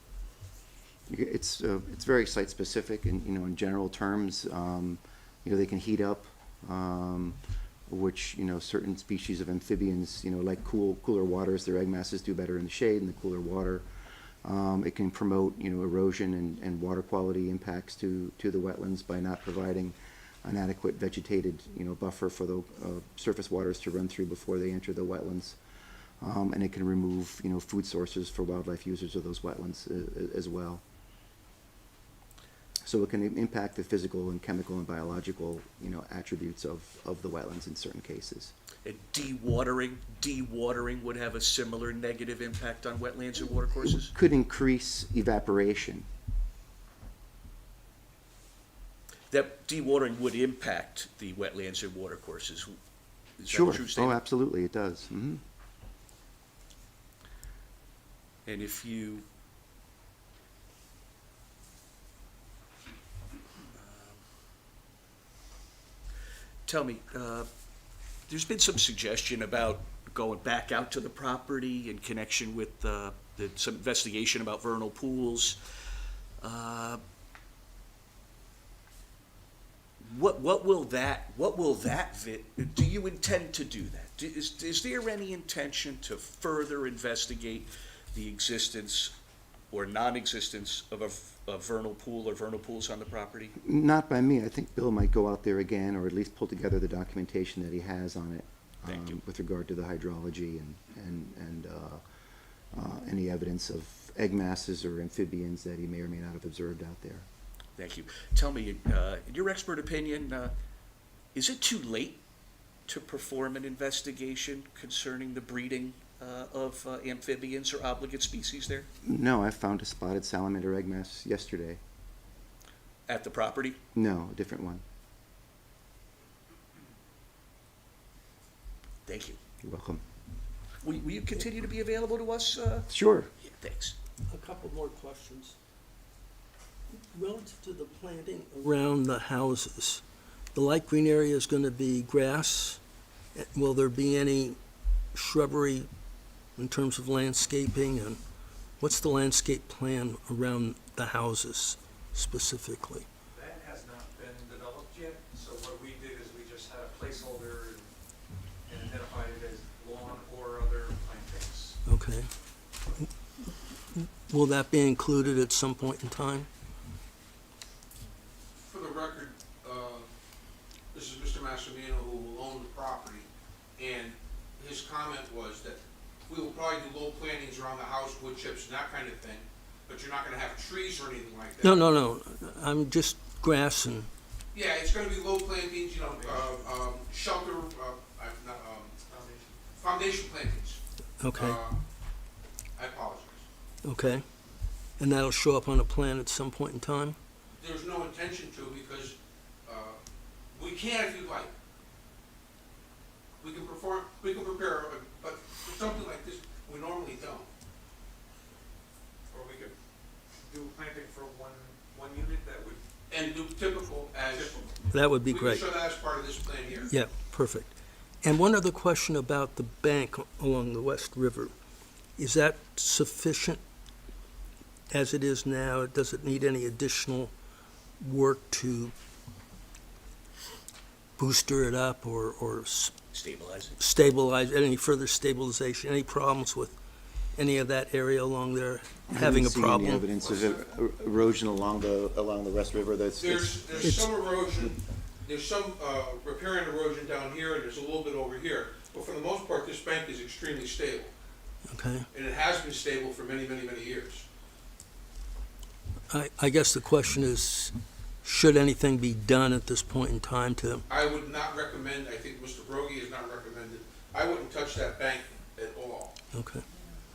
It's very site specific, and in general terms, they can heat up, which certain species of amphibians like cooler waters. Their egg masses do better in the shade in the cooler water. It can promote erosion and water quality impacts to the wetlands by not providing an adequate vegetated buffer for the surface waters to run through before they enter the wetlands. And it can remove food sources for wildlife users of those wetlands as well. So it can impact the physical and chemical and biological, attributes of the wetlands in certain cases. And dewatering would have a similar negative impact on wetlands and watercourses? Could increase evaporation. That dewatering would impact the wetlands and watercourses. Is Sure. that a true statement? Oh, absolutely, it does. Mm-hmm. And if you tell me, there's been some suggestion about going back out to the property in connection with some investigation about vernal pools. What will that do you intend to do that? Is there any intention to further investigate the existence or non-existence of a vernal pool or vernal pools on the property? Not by me. I think Bill might go out there again, or at least pull together the documentation that he has on it. Thank you. With regard to the hydrology and any evidence of egg masses or amphibians that he may or may not have observed out there. Thank you. Tell me, in your expert opinion, is it too late to perform an investigation concerning the breeding of amphibians or obligate species there? No, I found a spotted salamander egg mass yesterday. At the property? No, a different one. Thank you. You're welcome. Will you continue to be available to us? Sure. Yeah, thanks. A couple more questions. Relative to the planting around the houses, the light green area is going to be grass. Will there be any shrubbery in terms of landscaping? And what's the landscape plan around the houses specifically? That has not been developed yet, so what we did is we just had a placeholder and identified it as lawn or other plantings. Okay. Will that be included at some point in time? For the record, this is Mr. Massimino who will own the property, and his comment was that we will probably do low plantings around the house, wood chips and that kind of thing, but you're not gonna have trees or anything like that. No. I'm just grass and, Yeah, it's gonna be low plantings, shelter, foundation plantings. okay, I apologize. okay. And that'll show up on a plan at some point in time? There's no intention to, because, we can if you'd like. We can prepare, but for something like this, we normally don't. Or we could do a planting for one unit that would. And do typical as. That would be We great. can show that as part of this plan here. Yeah, perfect. And one other question about the bank along the West River. Is that sufficient as it is now? Does it need any additional work to booster it up or Stabilize it. stabilize, any further stabilization? Any problems with any of that area along there having a I haven't seen problem? any evidence of erosion along the West River. That's There's some erosion, there's some repair and erosion down here, and there's a little bit over here. But for the most part, this bank is extremely stable, Okay. and it has been stable for many, many, many years. I guess the question is, should anything be done at this point in time to, I would not recommend, I think Mr. Brogy has not recommended, I wouldn't touch that bank at all. okay,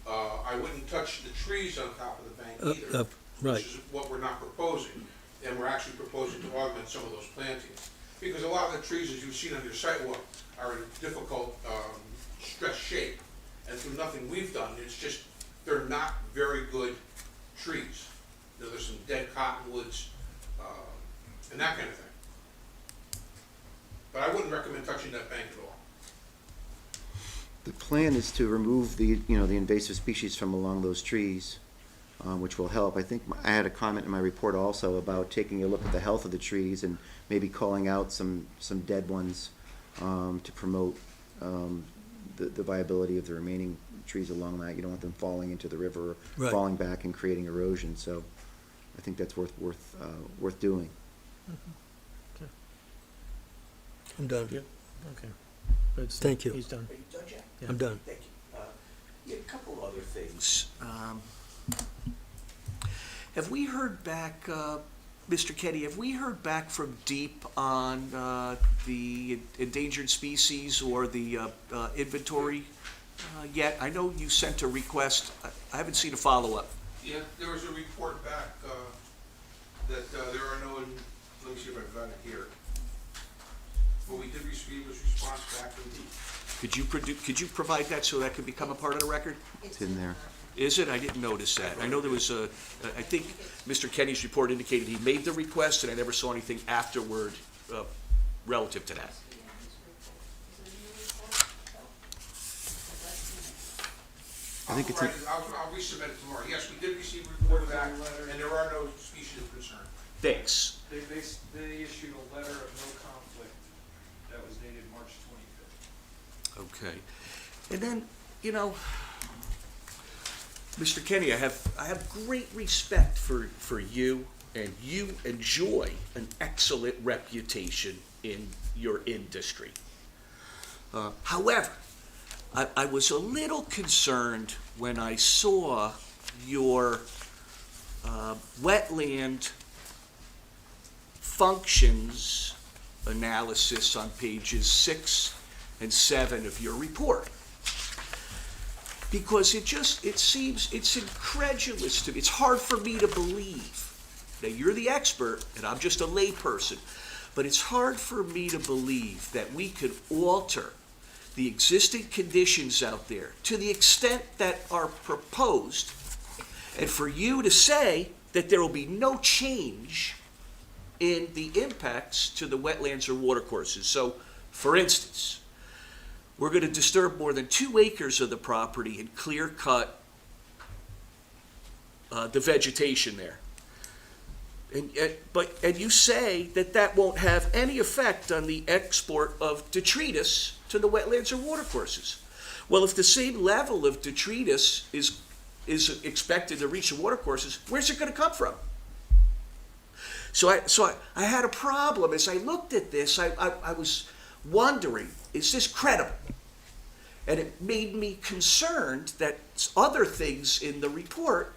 I wouldn't touch the trees on top of the bank either, right, which is what we're not proposing. And we're actually proposing to augment some of those plantings. Because a lot of the trees, as you've seen on your sidewalk, are in difficult, stress shape. And through nothing we've done, it's just, they're not very good trees. There's some dead cottonwoods, and that kind of thing. But I wouldn't recommend touching that bank at all. The plan is to remove the invasive species from along those trees, which will help. I think I had a comment in my report also about taking a look at the health of the trees and maybe calling out some dead ones to promote the viability of the remaining trees along that. You don't want them falling into the river, or Right. falling back and creating erosion. So I think that's worth doing. I'm done. Okay. Good. Thank you. He's done. Are you done, Jack? I'm done. Thank you. Yeah, a couple of other things. Have we heard back, Mr. Kenny, have we heard back from DEEP on the endangered species or the inventory yet? I know you sent a request. I haven't seen a follow-up. Yeah, there was a report back that there are no, let me see if I've got it here. But we did receive a response back from DEEP. Could you provide that so that could become a part of the record? It's in there. Is it? I didn't notice that. I know there was a, I think Mr. Kenny's report indicated he made the request, and I never saw anything afterward relative to that. I think it's in- I'll resubmit it tomorrow. Yes, we did receive a report back, and there are no species of concern. Thanks. They issued a letter of no conflict that was dated March 25th. Okay. And then, Mr. Kenny, I have great respect for you, and you enjoy an excellent reputation in your industry. However, I was a little concerned when I saw your wetland functions analysis on pages 6 and 7 of your report. Because it seems, it's incredulous to me. It's hard for me to believe. Now, you're the expert, and I'm just a layperson, but it's hard for me to believe that we could alter the existing conditions out there to the extent that are proposed, and for you to say that there will be no change in the impacts to the wetlands or watercourses. So, for instance, we're going to disturb more than 2 acres of the property and clear cut the vegetation there. And you say that that won't have any effect on the export of detritus to the wetlands or watercourses. Well, if the same level of detritus is expected to reach the watercourses, where's it going to come from? So I had a problem as I looked at this. I was wondering, is this credible? And it made me concerned that other things in the report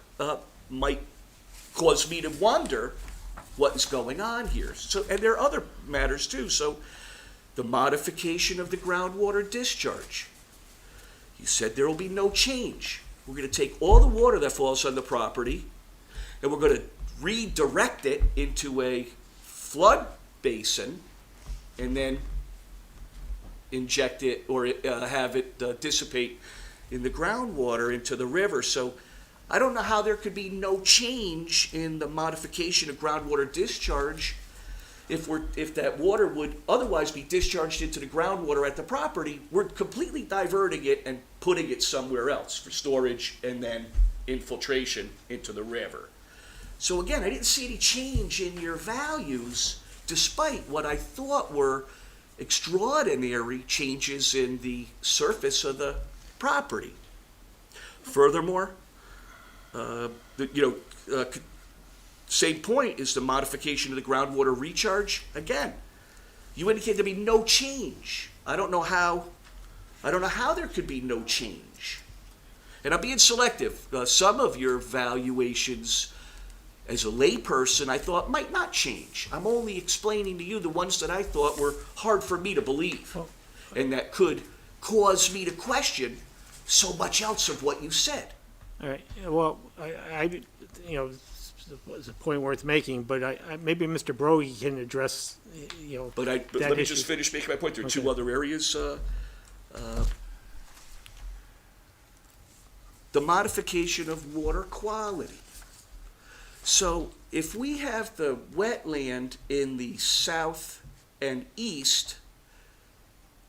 might cause me to wonder what is going on here. So, and there are other matters too. So, the modification of the groundwater discharge. You said there will be no change. We're going to take all the water that falls on the property, and we're going to redirect it into a flood basin, and then inject it or have it dissipate in the groundwater into the river. So I don't know how there could be no change in the modification of groundwater discharge if that water would otherwise be discharged into the groundwater at the property. We're completely diverting it and putting it somewhere else for storage and then infiltration into the river. So again, I didn't see any change in your values despite what I thought were extraordinary changes in the surface of the property. Furthermore, same point is the modification of the groundwater recharge. Again, you indicate there'd be no change. I don't know how there could be no change. And I'm being selective. Some of your valuations, as a layperson, I thought might not change. I'm only explaining to you the ones that I thought were hard for me to believe, and that could cause me to question so much else of what you said. All right, well, I it's a point worth making, but maybe Mr. Brogy can address, But let me just finish making my point. There are two other areas. The modification of water quality. So if we have the wetland in the south and east,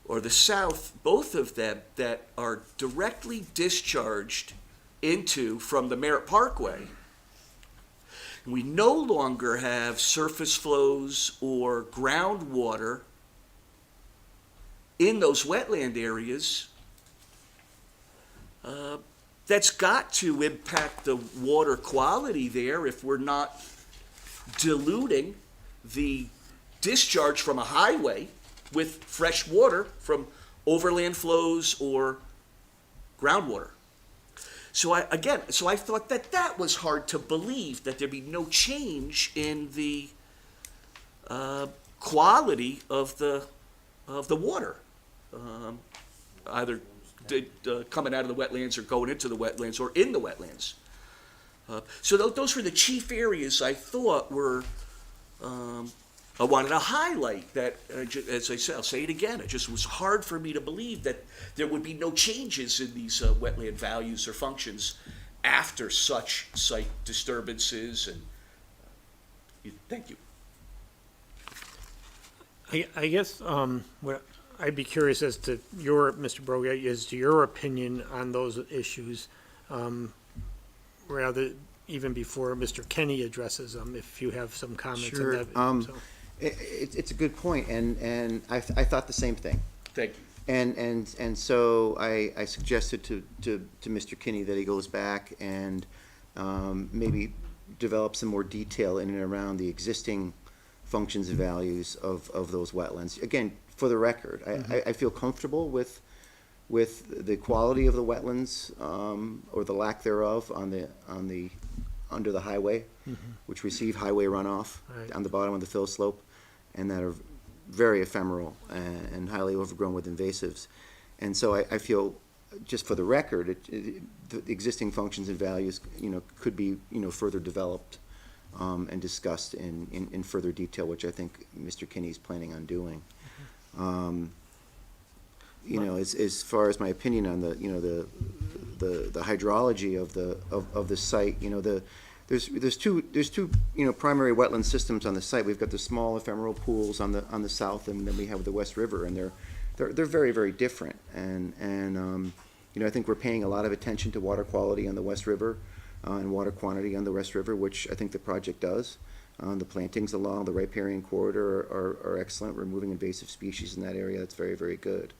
or the south, both of them that are directly discharged into from the Merritt Parkway, we no longer have surface flows or groundwater in those wetland areas, that's got to impact the water quality there if we're not diluting the discharge from a highway with fresh water from overland flows or groundwater. So I thought that was hard to believe, that there'd be no change in the quality of the water, either coming out of the wetlands or going into the wetlands or in the wetlands. So those were the chief areas I thought were, I wanted to highlight that, as I said, I'll say it again, it just was hard for me to believe that there would be no changes in these wetland values or functions after such site disturbances. And thank you. I guess what I'd be curious as to Mr. Brogy, as to your opinion on those issues, rather even before Mr. Kenny addresses them, if you have some comments on that. It's a good point, and I thought the same thing. Thank you. And so I suggested to Mr. Kinney that he goes back and maybe develop some more detail in and around the existing functions and values of those wetlands. Again, for the record, I feel comfortable with the quality of the wetlands or the lack thereof under the highway, which receive highway runoff on the bottom of the fill slope, and that are very ephemeral and highly overgrown with invasives. And so I feel, just for the record, the existing functions and values, could be, further developed and discussed in further detail, which I think Mr. Kinney's planning on doing. you know, as far as my opinion on the, you know, the hydrology of the site, you know, there's two, you know, primary wetland systems on the site. We've got the small ephemeral pools on the south, and then we have the West River, and they're very, very different. And you know, I think we're paying a lot of attention to water quality on the West River, and water quantity on the West River, which I think the project does. The plantings along the riparian corridor are excellent. We're removing invasive species in that area. That's very, very good.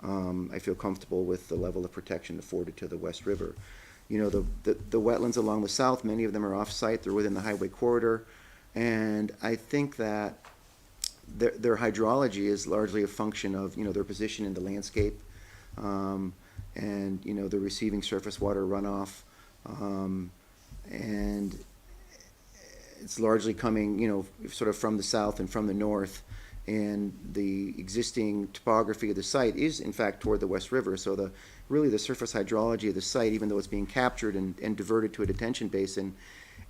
I feel comfortable with the level of protection afforded to the West River. You know, the wetlands along the south, many of them are off-site. They're within the highway corridor. And I think that their hydrology is largely a function of, you know, their position in the landscape, and, you know, the receiving surface water runoff. And it's largely coming, you know, sort of from the south and from the north. And the existing topography of the site is, in fact, toward the West River. So really the surface hydrology of the site, even though it's being captured and diverted to a detention basin,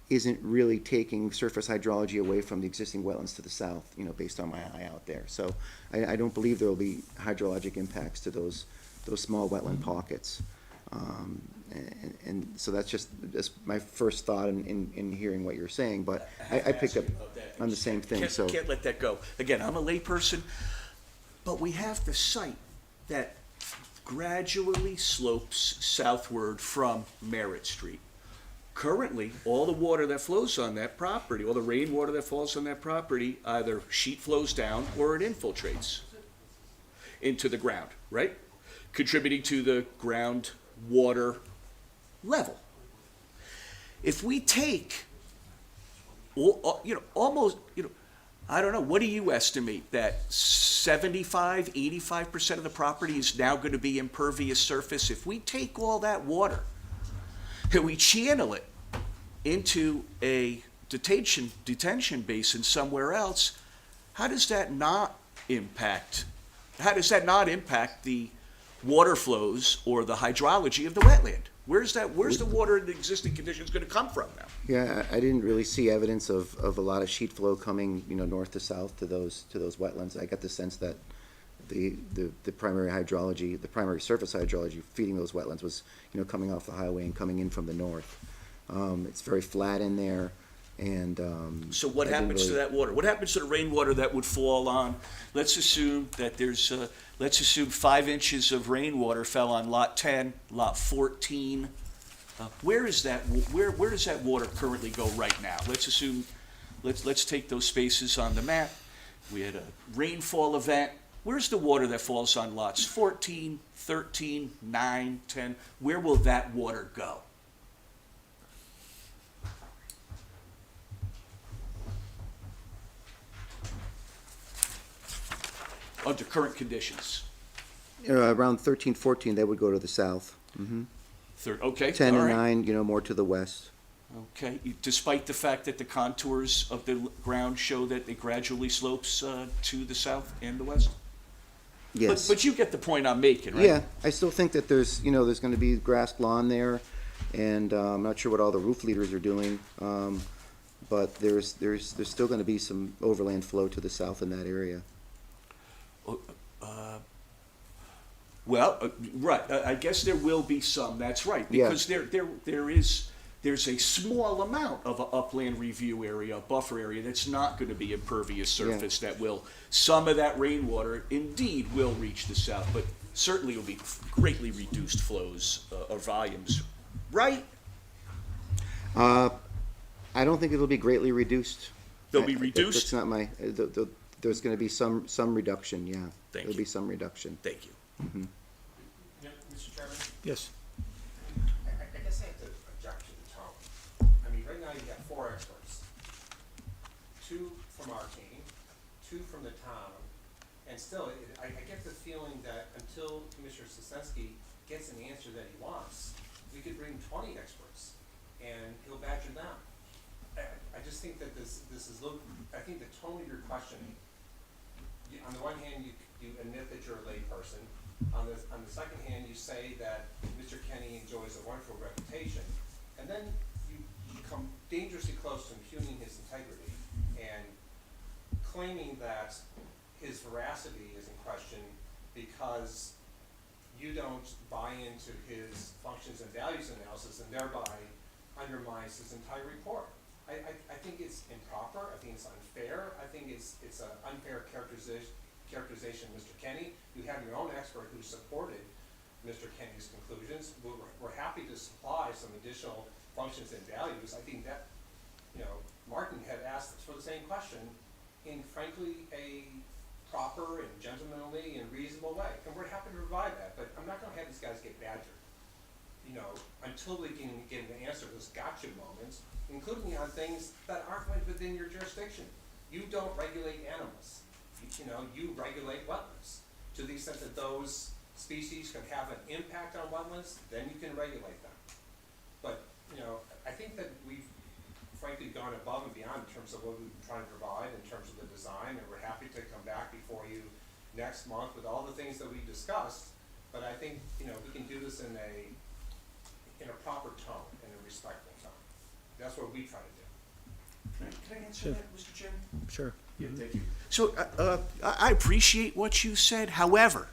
isn't really taking surface hydrology away from the existing wetlands to the south, you know, based on my eye out there. So I don't believe there will be hydrologic impacts to those small wetland pockets. And so that's my first thought in hearing what you're saying, but I picked up on the same thing, so. Can't let that go. Again, I'm a layperson, but we have the site that gradually slopes southward from Merritt Street. Currently, all the water that flows on that property, all the rainwater that falls on that property, either sheet flows down or it infiltrates into the ground, right? Contributing to the groundwater level. If we take, you know, almost, you know, I don't know, what do you estimate that 75, 85% of the property is now going to be impervious surface? If we take all that water and we channel it into a detention basin somewhere else, how does that not impact the water flows or the hydrology of the wetland? Where's the water in the existing conditions going to come from now? Yeah, I didn't really see evidence of a lot of sheet flow coming, you know, north to south to those wetlands. I got the sense that the primary hydrology, the primary surface hydrology feeding those wetlands was, you know, coming off the highway and coming in from the north. It's very flat in there, and so what happens to that water? What happens to the rainwater that would fall on? Let's assume that there's 5 inches of rainwater fell on lot 10, lot 14. Where does that water currently go right now? Let's take those spaces on the map. We had a rainfall event. Where's the water that falls on lots 14, 13, 9, 10? Where will that water go? Under current conditions. around 13, 14, they would go to the south. Okay. 10 all and right. 9, you know, more to the west. Okay, despite the fact that the contours of the ground show that it gradually slopes to the south and the west? Yes. But you get the point I'm making, right? Yeah, I still think that there's going to be grassed lawn there, and I'm not sure what all the roof leaders are doing, but there's still going to be some overland flow to the south in that area. Right. I guess there will be some. That's right, Yeah. because there's a small amount of an upland review area, a buffer area that's not going to be impervious surface. That will, some of that rainwater indeed will reach the south, but certainly will be greatly reduced flows or volumes. Right? I don't think it'll be greatly reduced. They'll be reduced? That's not my. There's going to be some reduction. Yeah. Thank There'll you. be some reduction. Thank you. Yeah, Mr. Chairman? Yes. I guess I have to object to the tone. I mean, right now you got 4 experts. 2 from our team, 2 from the town, and still, I get the feeling that until Commissioner Sosensky gets an answer that he wants, we could bring 20 experts, and he'll badger them. I just think that this is, I think the tone of your questioning, on the one hand, you admit that you're a layperson. On the second hand, you say that Mr. Kenny enjoys a wonderful reputation, and then you come dangerously close to impugning his integrity and claiming that his veracity is in question because you don't buy into his functions and values analysis and thereby undermines his entire report. I think it's improper, I think it's unfair, I think it's an unfair characterization of Mr. Kenny. You have your own expert who supported Mr. Kenny's conclusions. We're happy to supply some additional functions and values. I think that, Martin had asked for the same question in frankly a proper and gentlemanly and reasonable way. And we're happy to provide that, but I'm not gonna have these guys get badgered, until we can get an answer to those gotcha moments, including on things that aren't within your jurisdiction. You don't regulate animals. You regulate wetlands. To the extent that those species can have an impact on wetlands, then you can regulate them. But, I think that we've frankly gone above and beyond in terms of what we've been trying to provide in terms of the design, and we're happy to come back before you next month with all the things that we discussed. But I think, we can do this in a proper tone, in a respectful tone. That's what we try to do. Can I answer that, Mr. Chairman? Sure. Yeah, thank you. So, I appreciate what you said. However,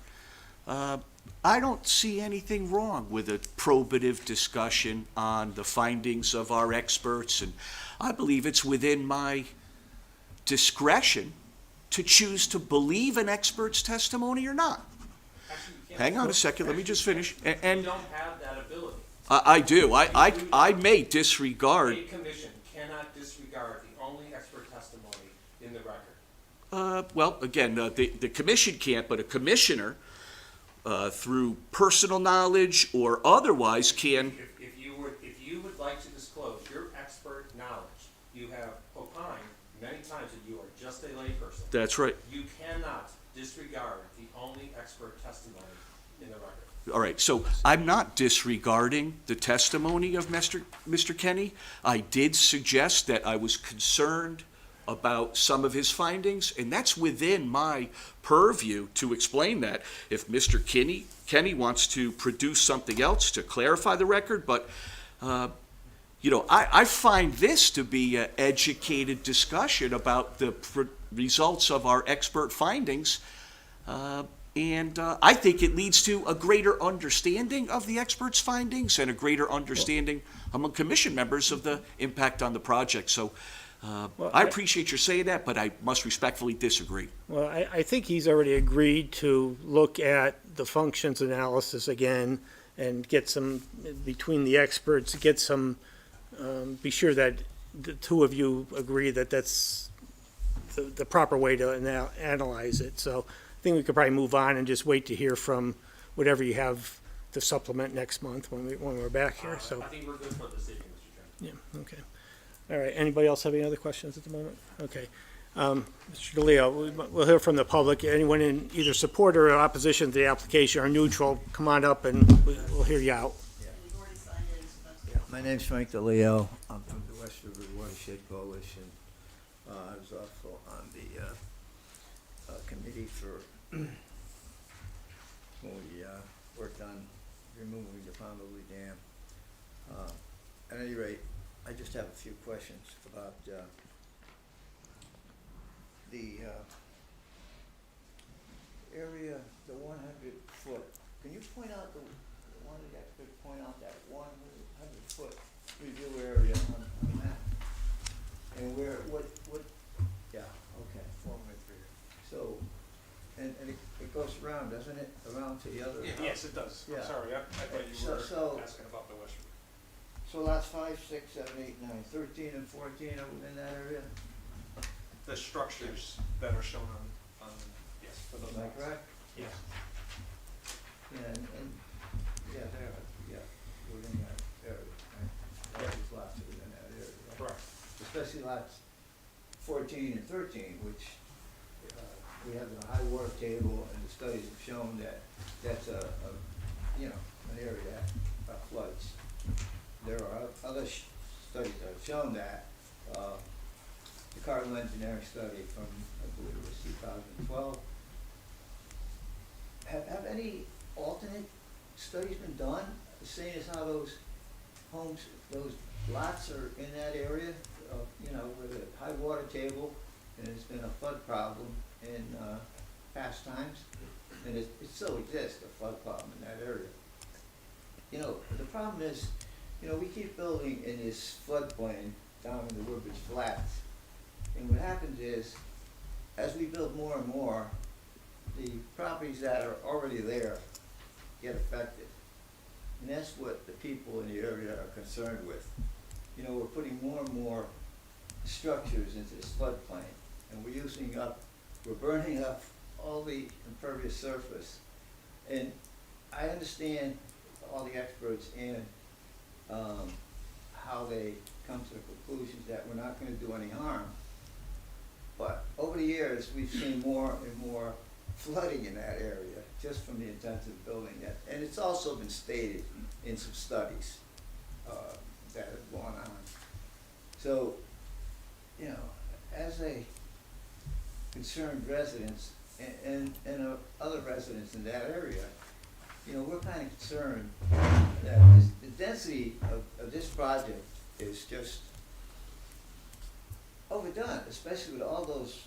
I don't see anything wrong with a probative discussion on the findings of our experts, and I believe it's within my discretion to choose to believe an expert's testimony or not. Actually, you can't- Hang on a second, let me just finish. You And don't have that ability. I do. I may disregard. A commission cannot disregard the only expert testimony in the record. Well, again, the commission can't, but a commissioner, through personal knowledge or otherwise, can. If you would like to disclose your expert knowledge, you have opined many times that you are just a layperson. That's right. You cannot disregard the only expert testimony in the record. All right, so I'm not disregarding the testimony of Mr. Kenny. I did suggest that I was concerned about some of his findings, and that's within my purview to explain that. If Mr. Kenny wants to produce something else to clarify the record, but, I find this to be an educated discussion about the results of our expert findings, and I think it leads to a greater understanding of the experts' findings and a greater understanding among commission members of the impact on the project. So I appreciate your saying that, but I must respectfully disagree. Well, I think he's already agreed to look at the functions analysis again and get some, between the experts, get some, be sure that the two of you agree that that's the proper way to analyze it. So I think we could probably move on and just wait to hear from whatever you have to supplement next month when we're back here, so. I think we're good for this evening, Mr. Chairman. Yeah, okay. All right, anybody else have any other questions at the moment? Okay. Mr. DeLeo, we'll hear from the public. Anyone in either support or opposition to the application or neutral, come on up and we'll hear you out. My name's Frank DeLeo. I'm from the West River Watershed Coalition. I was also on the committee for when we worked on removing the Poundley Dam. At any rate, I just have a few questions about the area, the 100-foot. Can you point out one of that could point out that 100-foot review area on the map? And where, what, yeah, okay. 4.3. So, and it goes around, doesn't it? Around to the other? Yes, it does. Yeah. I'm sorry, I thought you were asking about the West River. So lots 5, 6, 7, 8, 9, 13, and 14 are within that area? The structures that are shown on yes, for those Am I lots. correct? Yes. Yeah, and yeah, there, yeah, within that area, right? All these lots are within that area, right? Correct. Especially lots 14 and 13, which we have the high water table, and the studies have shown that that's an area that floods. There are other studies that have shown that. The Cardinal Engineering study from, I believe it was 2012. Have any alternate studies been done, seeing as how those homes, those lots are in that area, with a high water table, and it's been a flood problem in past times? and it still exists, a flood problem in that area. You know, the problem is, you know, we keep building in this floodplain down in the Woodbridge Flats. And what happens is, as we build more and more, the properties that are already there get affected. And that's what the people in the area are concerned with. You know, we're putting more and more structures into this floodplain, and we're burning up all the impervious surface. And I understand all the experts and how they come to the conclusions that we're not gonna do any harm. But over the years, we've seen more and more flooding in that area, just from the intensive building. And it's also been stated in some studies that have gone on. So, you know, as a concerned residents and other residents in that area, you know, we're kind of concerned that the density of this project is just overdone, especially with all those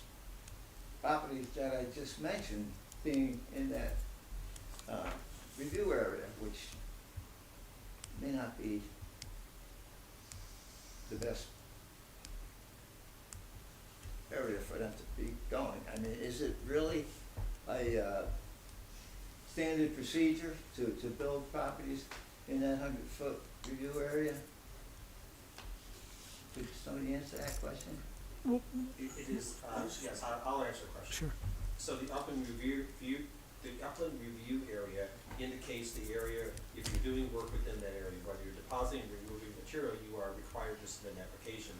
properties that I just mentioned being in that review area, which may not be the best area for them to be going. I mean, is it really a standard procedure to build properties in that 100-foot review area? Could somebody answer that question? It is, yes, I'll answer the question. Sure. So the upland review area indicates the area, if you're doing work within that area, whether you're depositing or removing material, you are required to submit an application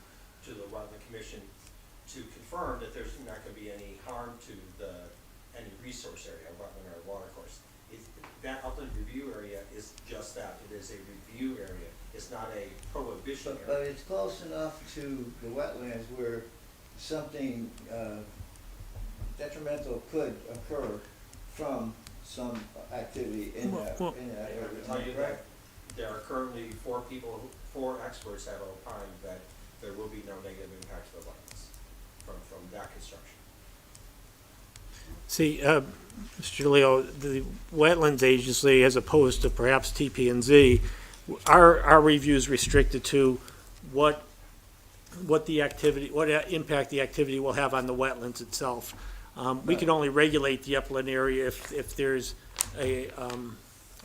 to the Wetland Commission to confirm that there's not gonna be any harm to any resource area, wetland or water course. That upland review area is just that, it is a review area, it's not a prohibition area. But it's close enough to the wetlands where something detrimental could occur from some activity in that I can tell you area. that there are currently four experts have opined that there will be no negative impact to the wetlands from that construction. See, Mr. Leo, the Wetlands Agency, as opposed to perhaps TP&Z, our review is restricted to what impact the activity will have on the wetlands itself. We can only regulate the upland area if there's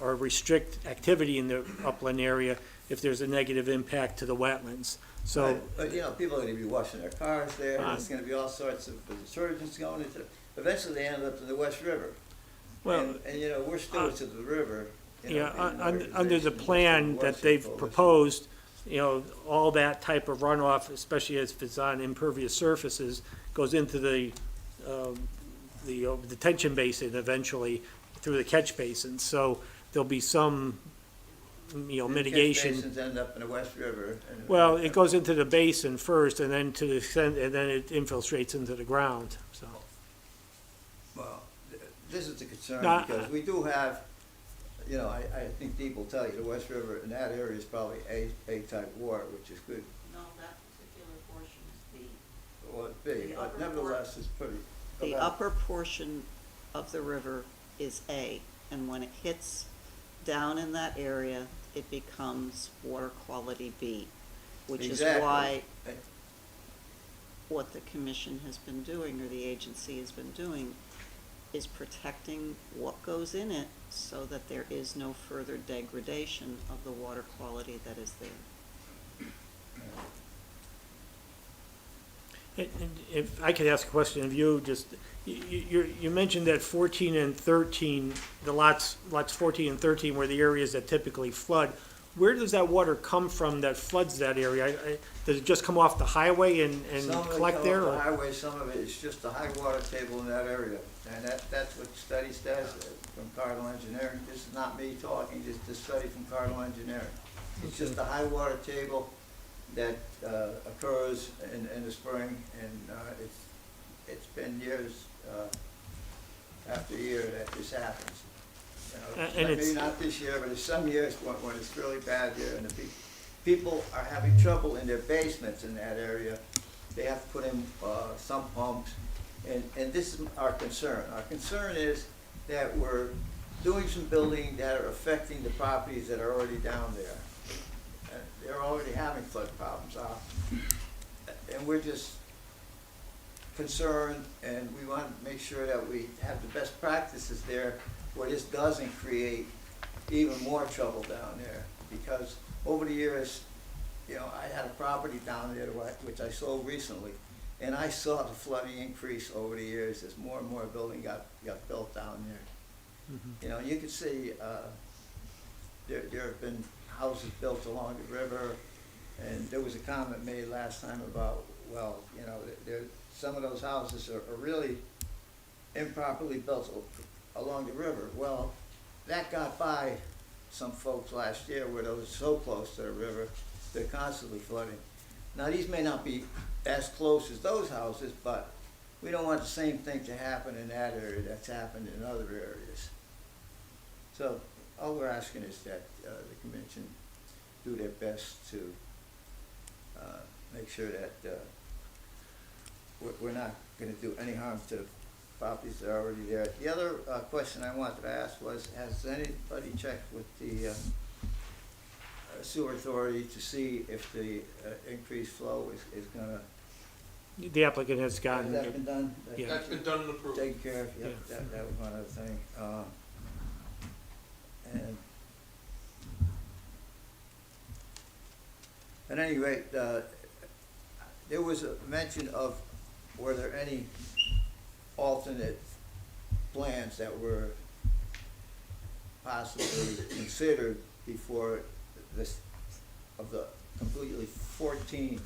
or restrict activity in the upland area if there's a negative impact to the wetlands. So, But you know, people are gonna be washing their cars there, there's gonna be all sorts of detergents going into, eventually they end up in the West River. well, And you know, we're stewards of the river. You know, yeah, being an under the organization plan that's that they've worshipful. proposed, you know, all that type of runoff, especially if it's on impervious surfaces, goes into the detention basin eventually through the catch basin. So there'll be some, you know, And mitigation. catch basins end up in the West River. and- Well, it goes into the basin first and then to the extent, and then it infiltrates into the ground, so. Well, this is the concern, No, because we do have, you know, I think Deep will tell you, the West River in that area is probably A-type water, which is good. No, that particular portion is Well, it's big, The but upper nevertheless, it's pretty. the upper portion of the river is A, and when it hits down in that area, it becomes water quality B, which is Exactly. why what the commission has been doing, or the agency has been doing, is protecting what goes in it so that there is no further degradation of the water quality that is there. And if I could ask a question of you, just, you mentioned that 14 and 13, the lots 14 and 13 were the areas that typically flood. Where does that water come from that floods that area? Does it just come off the highway and collect there? Some of it comes off the or- highway, some of it is just the high water table in that area. And that's what the study says from Cardinal Engineering. This is not me talking, this is the study from Cardinal Engineering. It's just the high water table that occurs in the spring, and it's been years after year that this happens. You know, And maybe it's- not this year, but there's some years when it's really bad here, and the people are having trouble in their basements in that area. They have to put in sump pumps, and this is our concern. Our concern is that we're doing some building that are affecting the properties that are already down there. They're already having flood problems, and we're just concerned, and we want to make sure that we have the best practices there, where this doesn't create even more trouble down there. Because over the years, you know, I had a property down there which I sold recently, and I saw the flooding increase over the years as more and more building got built down there. You know, you can see, there have been houses built along the river, and there was a comment made last time about, well, you know, some of those houses are really improperly built along the river. Well, that got by some folks last year where those are so close to the river, they're constantly flooding. Now, these may not be as close as those houses, but we don't want the same thing to happen in that area that's happened in other areas. So all we're asking is that the commission do their best to make sure that we're not going to do any harm to the properties that are already there. The other question I wanted to ask was, has anybody checked with the sewer authority to see if the increased flow is going to... The applicant has Has gotten, that been done? Yeah. That's been done and approved. Taken care of, yeah, Yeah. that was one other thing. At any rate, there was a mention of, were there any alternate plans that were possibly considered before this, of the completely 14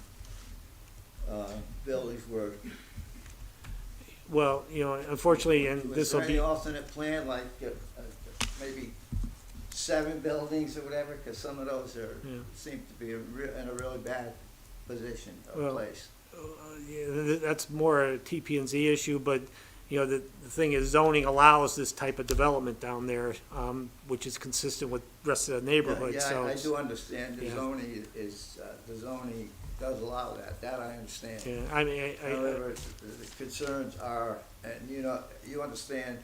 buildings were... well, you know, unfortunately, and Was this there will any be, alternate plan, like maybe 7 buildings or whatever? Because some of those seem to be in a really bad position or Well, place. yeah, that's more a TP&Z issue, but, you know, the thing is zoning allows this type of development down there, which is consistent with the rest of the neighborhood, Yeah, so. I do understand the Yeah. zoning is, the zoning does allow that I understand. Yeah, I mean, However, the concerns are, and you know, you understand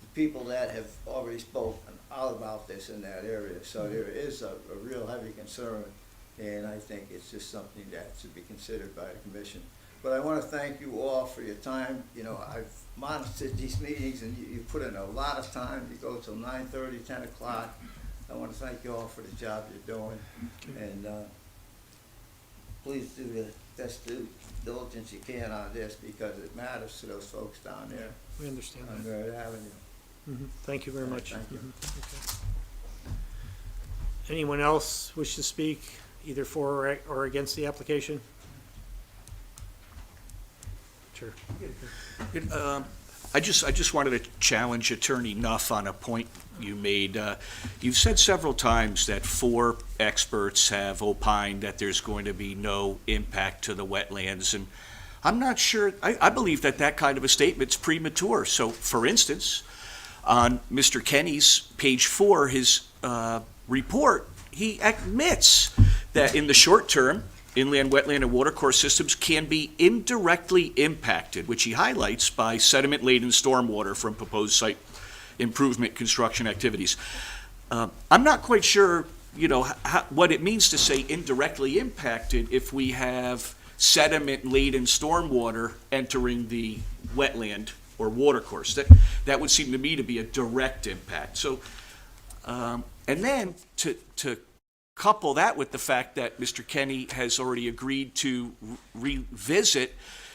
the people that have already spoken all about this in that area, so there is a real heavy concern, and I think it's just something that should be considered by the commission. But I want to thank you all for your time. You know, I've monitored these meetings, and you put in a lot of time. You go till 9:30, 10 o'clock. I want to thank you all for the job you're doing, and please do the best due diligence you can on this, because it matters to those folks down there we understand on that. Merritt Avenue. Thank you very All right, much. thank you. Okay. Anyone else wish to speak, either for or against the application? Sure. I just wanted to challenge Attorney Nuff on a point you made. You've said several times that 4 experts have opined that there's going to be no impact to the wetlands, and I'm not sure, I believe that kind of a statement's premature. So, for instance, on Mr. Kenny's page 4, his report, he admits that in the short term, inland wetland and watercourse systems can be indirectly impacted, which he highlights by sediment-laden stormwater from proposed site improvement construction activities. I'm not quite sure, you know, what it means to say indirectly impacted if we have sediment-laden stormwater entering the wetland or watercourse. That would seem to me to be a direct impact. So, and then to couple that with the fact that Mr. Kenny has already agreed to revisit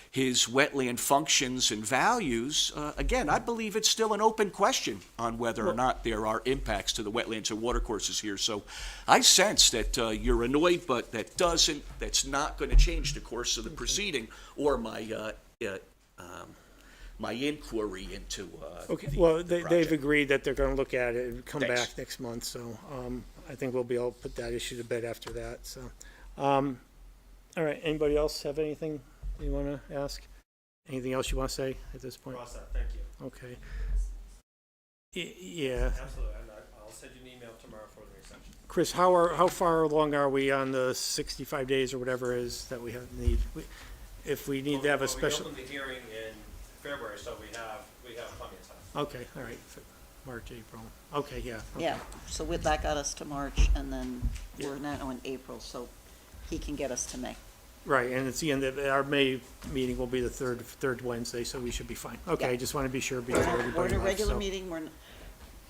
his wetland functions and values, again, I believe it's still an open question on whether or not there are impacts to the wetlands and watercourses here. So I sense that you're annoyed, but that's not going to change the course of the proceeding or my my inquiry into Okay, the well, they've project. agreed that they're gonna look at it and come Thanks. back next month, so, I think we'll be able to put that issue to bed after that, so. All right, anybody else have anything you wanna ask? Anything else you wanna say at this point? We're all set, thank you. Okay. Yeah, Absolutely, and I'll send you an email tomorrow for the reception. Chris, how far along are we on the 65 days or whatever it is that we need? If we need to have a special, We opened the hearing in February, so we have plenty of time. okay, all right. March, April. Okay, yeah. okay. Yeah, so with, that got us to March, and then we're now in April, so he can get us to May. Right, and it's the end of, our May meeting will be the third Wednesday, so we should be fine. Okay, I Yeah. just want to be sure before We're everybody in a left, regular so. meeting,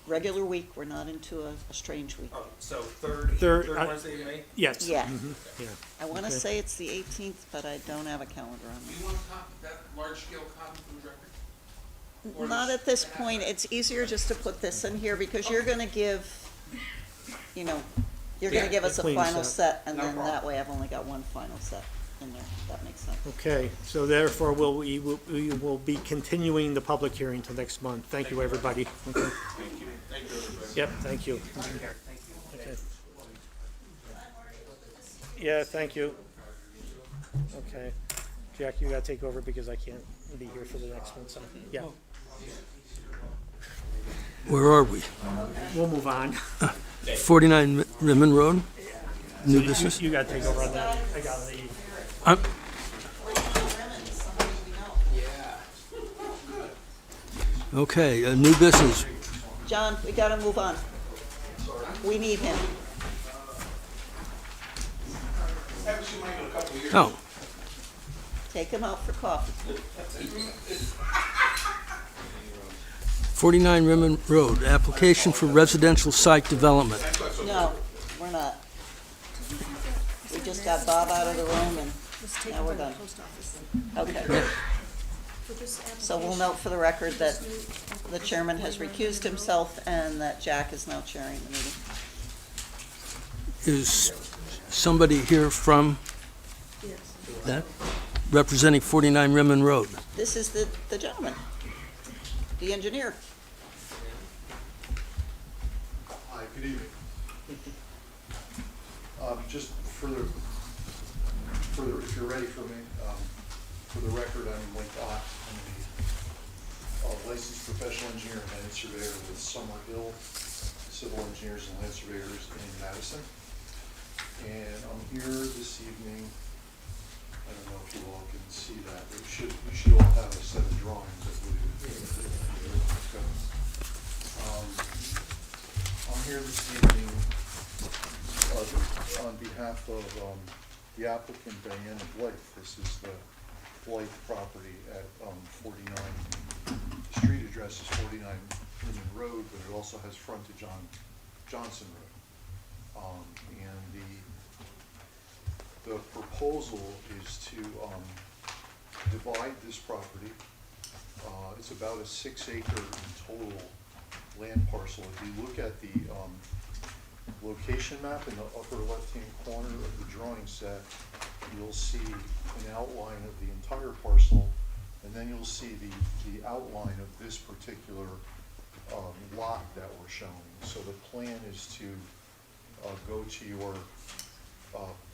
regular week, we're not into a strange week. Oh, so third Third, Wednesday in May? Yes. Yeah. mhm, Yeah. I wanna Okay. say it's the 18th, but I don't have a calendar on me. You want a copy, that large-scale copy from the record? Or Not just- at this point, it's easier just to put this in here, because you're gonna give, you're gonna Yeah, give us a clean final set. set, and No then problem. that way I've only got one final set in there, if that makes sense. Okay, so therefore, we will be continuing the public hearing till next month. Thank you, everybody. Okay. Thank you. Thank you, everybody. Yep, thank you. Okay. Yeah, thank you. Okay. Jack, you gotta take over because I can't be here for the next one, so, yeah. Where are we? We'll move on. 49 Rimmon Road? New You- business? You gotta take over on that. I gotta leave. I'm- Okay, new business. John, we gotta move on. We need him. Haven't seen Mike in a couple of years. Oh, Take him out for coffee. 49 Rimmon Road, application for residential site development. No, we're not. We just got Bob out of the room, and now we're done. Okay. So we'll note for the record that the chairman has recused himself and that Jack is now chairing the meeting. Is somebody here from that, representing 49 Rimmon Road? This is the gentleman, the engineer. Hi, good evening. Just further, if you're ready for me, for the record, I'm Mike Ott. I'm a licensed professional engineer and land surveyor with Summerhill Civil Engineers and Land Surveyors in Madison. And I'm here this evening, I don't know if you all can see that, but you should all have a set of drawings, I believe. I'm here this evening on behalf of the applicant Diana Blythe. This is the Blythe property at 49, the street address is 49 Rimmon Road, but it also has frontage on Johnson Road. And the proposal is to divide this property. It's about a 6-acre total land parcel. If you look at the location map in the upper left-hand corner of the drawing set, you'll see an outline of the entire parcel, and then you'll see the outline of this particular lot that we're showing. So the plan is to go to your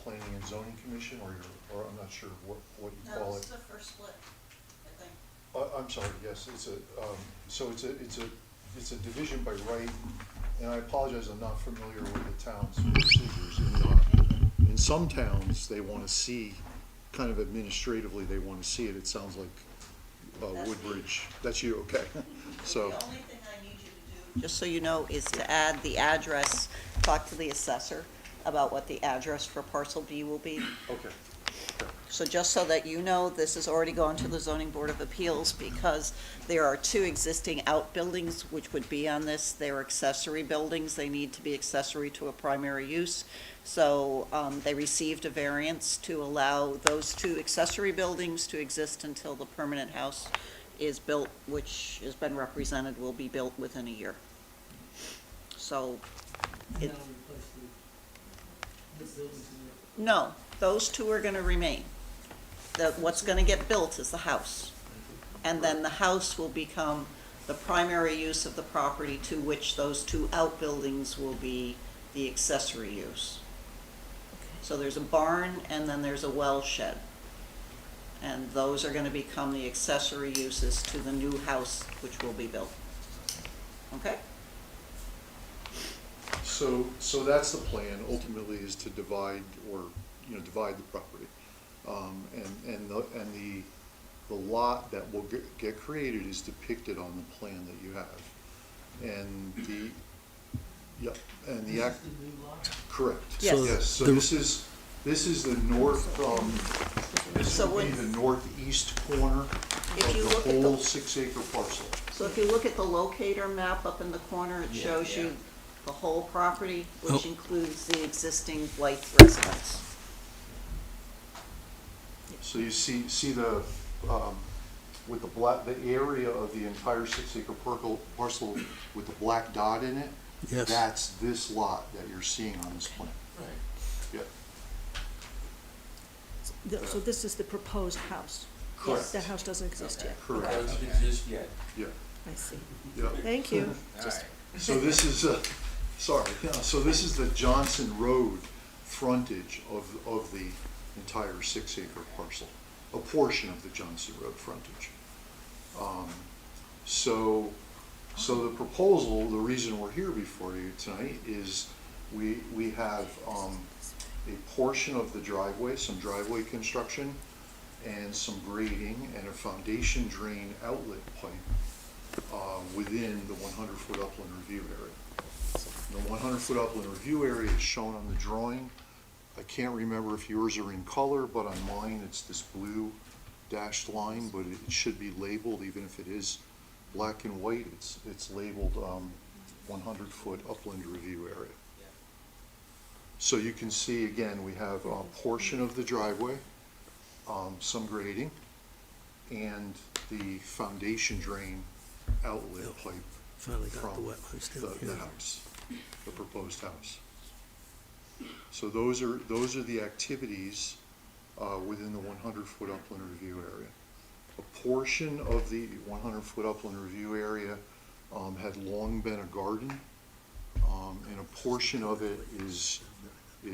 Planning and Zoning Commission, or I'm not sure what you call it. the first split, I think. I'm sorry, yes, so it's a division by right, and I apologize, I'm not familiar with the town's procedures. In some towns, they want to see, kind of administratively, they want to see it. It sounds like That's me. Woodbridge, that's you, okay. So, The only thing I need you to do, just so you know, is to add the address, talk to the assessor about what the address for parcel B will be. okay, So just so that you know, this has already gone to the zoning board of appeals because there are two existing outbuildings which would be on this. They're accessory buildings. They need to be accessory to a primary use. So they received a variance to allow those two accessory buildings to exist until the permanent house is built, which has been represented will be built within a year. So it. No, those two are gonna remain. What's gonna get built is the house. And then the house will become the primary use of the property to which those two outbuildings will be the accessory use. So there's a barn and then there's a well shed. And those are gonna become the accessory uses to the new house which will be built. Okay? so that's the plan, ultimately, is to divide, or, divide the property. And the lot that will get created is depicted on the plan that you have. And yep, and the act, correct. Yes. Yes, so The- this is the north, this So would be when- the northeast corner If you of look the at the- whole 6-acre parcel. So if you look at the locator map up in the corner, it shows you the whole property, which includes the existing Blythe residence. So you see the, with the area of the entire 6-acre parcel with the black dot in it? Yes. That's this lot that you're seeing on this plan. Right. Yep, So this is the proposed house? Correct. That house doesn't exist yet? correct, Doesn't exist yet. yeah, I see. yep. Thank you. Alright. So this is, so this is the Johnson Road frontage of the entire 6-acre parcel, a portion of the Johnson Road frontage. So the proposal, the reason we're here before you tonight is we have a portion of the driveway, some driveway construction and some grading and a foundation drain outlet pipe within the 100-foot upland review area. The 100-foot upland review area is shown on the drawing. I can't remember if yours are in color, but on mine it's this blue dashed line, but it should be labeled, even if it is black and white, it's labeled 100-foot upland review area. So you can see, again, we have a portion of the driveway, some grading, and the foundation drain outlet pipe Finally got the from wetlands down the here. house, the proposed house. So those are the activities within the 100-foot upland review area. A portion of the 100-foot upland review area had long been a garden, and a portion of it is I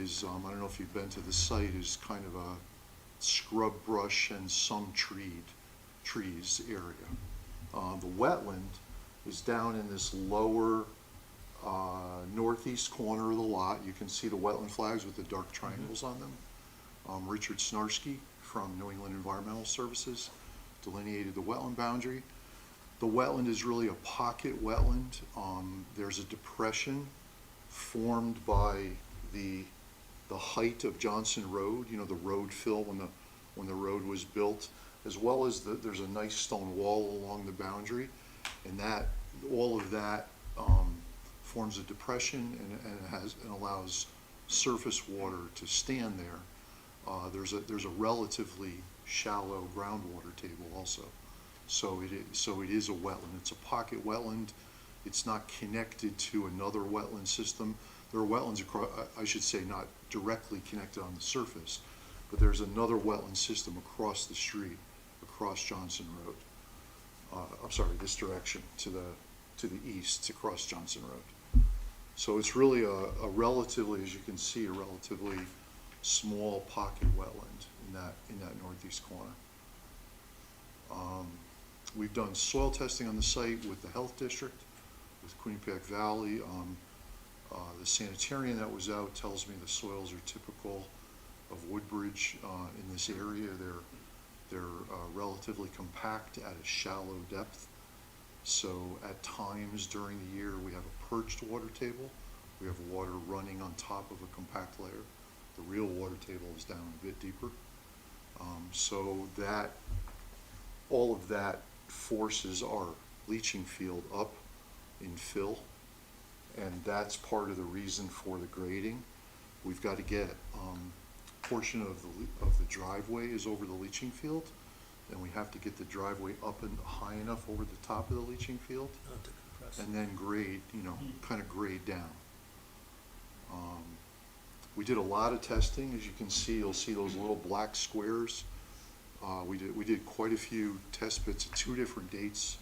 don't know if you've been to the site, is kind of a scrub brush and some trees area. The wetland is down in this lower northeast corner of the lot. You can see the wetland flags with the dark triangles on them. Richard Snarsky from New England Environmental Services delineated the wetland boundary. The wetland is really a pocket wetland. There's a depression formed by the height of Johnson Road, you know, the road fill when the road was built, as well as there's a nice stone wall along the boundary, and all of that forms a depression and allows surface water to stand there. There's a relatively shallow groundwater table also, so it is a wetland. It's a pocket wetland. It's not connected to another wetland system. There are wetlands across, I should say, not directly connected on the surface, but there's another wetland system across the street, across Johnson Road. I'm sorry, this direction to the east, across Johnson Road. So it's really a relatively, as you can see, a relatively small pocket wetland in that northeast corner. We've done soil testing on the site with the health district, with Quinnipiac Valley. The sanitarian that was out tells me the soils are typical of Woodbridge in this area. They're relatively compact at a shallow depth. So at times during the year, we have a perched water table. We have water running on top of a compact layer. The real water table is down a bit deeper. So that, all of that forces our leaching field up in fill, and that's part of the reason for the grading. We've got to get a portion of the driveway is over the leaching field, and we have to get the driveway up and high enough over the top of the leaching field, and then grade, kind of grade down. We did a lot of testing. As you can see, you'll see those little black squares. We did quite a few test pits at 2 different dates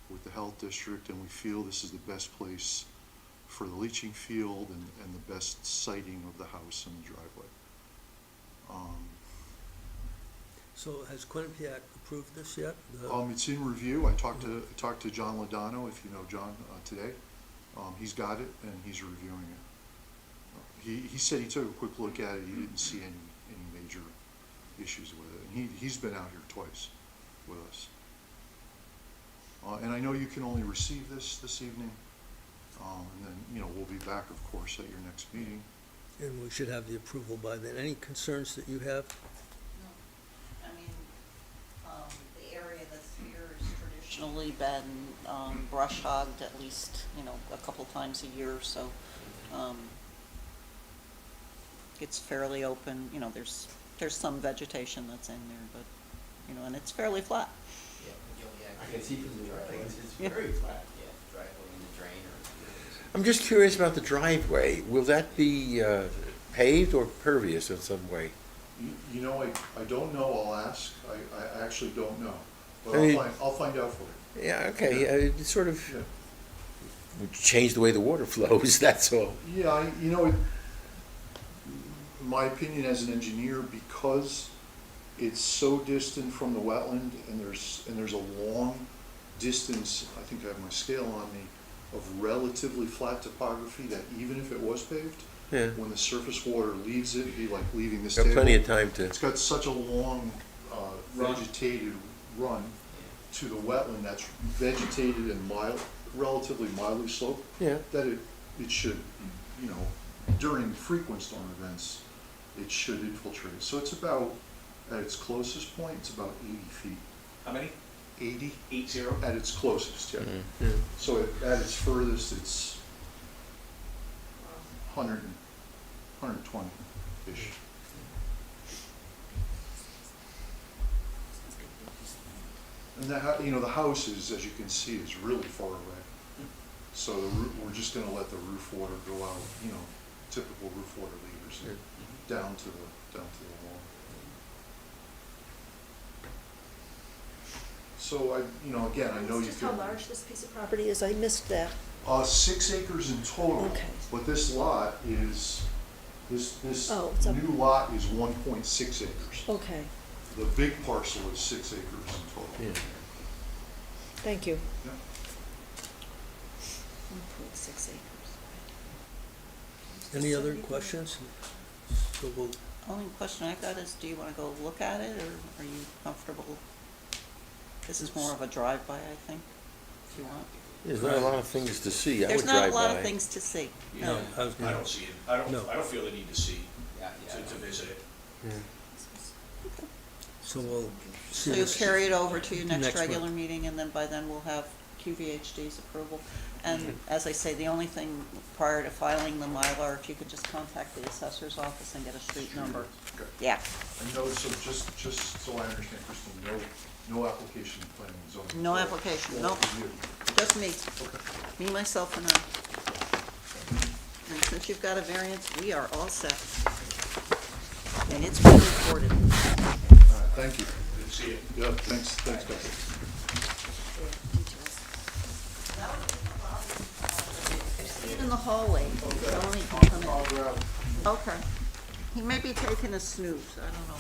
with the health district, and we feel this is the best place for the leaching field and the best siting of the house and the driveway. So has Quinnipiac approved this yet? It's in review. I talked to John Lodano, if you know John, today. He's got it and he's reviewing it. He said he took a quick look at it. He didn't see any major issues with it. And he's been out here twice with us. And I know you can only receive this evening. And then, we'll be back, of course, at your next meeting. And we should have the approval by then. Any concerns that you have? I mean, the area that's here has traditionally been, brush hogged at least, a couple times a year, so, it's fairly open, there's some vegetation that's in there, but, and it's fairly flat. I can see from the driveway, it's very flat, driveway and the drain or. I'm just curious about the driveway. Will that be paved or pervious in some way? I don't know, I'll ask. I actually don't know. But I mean- I'll find out for you. Yeah, okay, it sort of Yeah. would change the way the water flows, that's all. Yeah, my opinion as an engineer, because it's so distant from the wetland and there's a long distance, I think I have my scale on me, of relatively flat topography, that even if it was paved, Yeah, when the surface water leaves it, it'd be like leaving this got table. plenty of time to, It's got such a long vegetated run to the wetland that's vegetated and relatively mildly sloped, yeah. that it should, during frequent storm events, it should infiltrate. So it's about, at its closest point, it's about 80 feet. How many? 80 80? at its closest, yeah. Yeah. So at its furthest, it's 120-ish. And the house is, as you can see, is really far away. So we're just gonna let the roof water go out, typical roof water leaders, down to the wall. So again, I know you Just can. how large this piece of property is, I missed that. 6 acres in total. Okay. But this lot is, this Oh, it's a- new lot is 1.6 acres. Okay, The big parcel is 6 acres in total. Yeah. thank you. Yeah. 1.6 acres. Any other questions? So we'll, Only question I got is, do you wanna go look at it, or are you comfortable? This is more of a drive-by, I think, if you want. There's not a lot of things to see, I There's would not a drive lot of by. things to see, no, no. I was I gonna, don't see it. I No. don't feel the need to see, Yeah, to visit it. so we'll see. So you'll this- carry it over to your next Next month. regular meeting, and then by then we'll have QVHD's approval. And as I say, the only thing prior to filing the Mylar, if you could just contact the assessor's office and get a street number. Okay. Yeah, And no, so just so I understand, Kristen, no application planning zoning. No application, no. Review. just me, me, myself, and I. And since you've got a variance, we are all set. And it's been recorded. All right, thank you. Good to see you. Yeah, thanks, guys. In the hallway. Tony can come in. Okay. He may be taking a snooze, I don't know.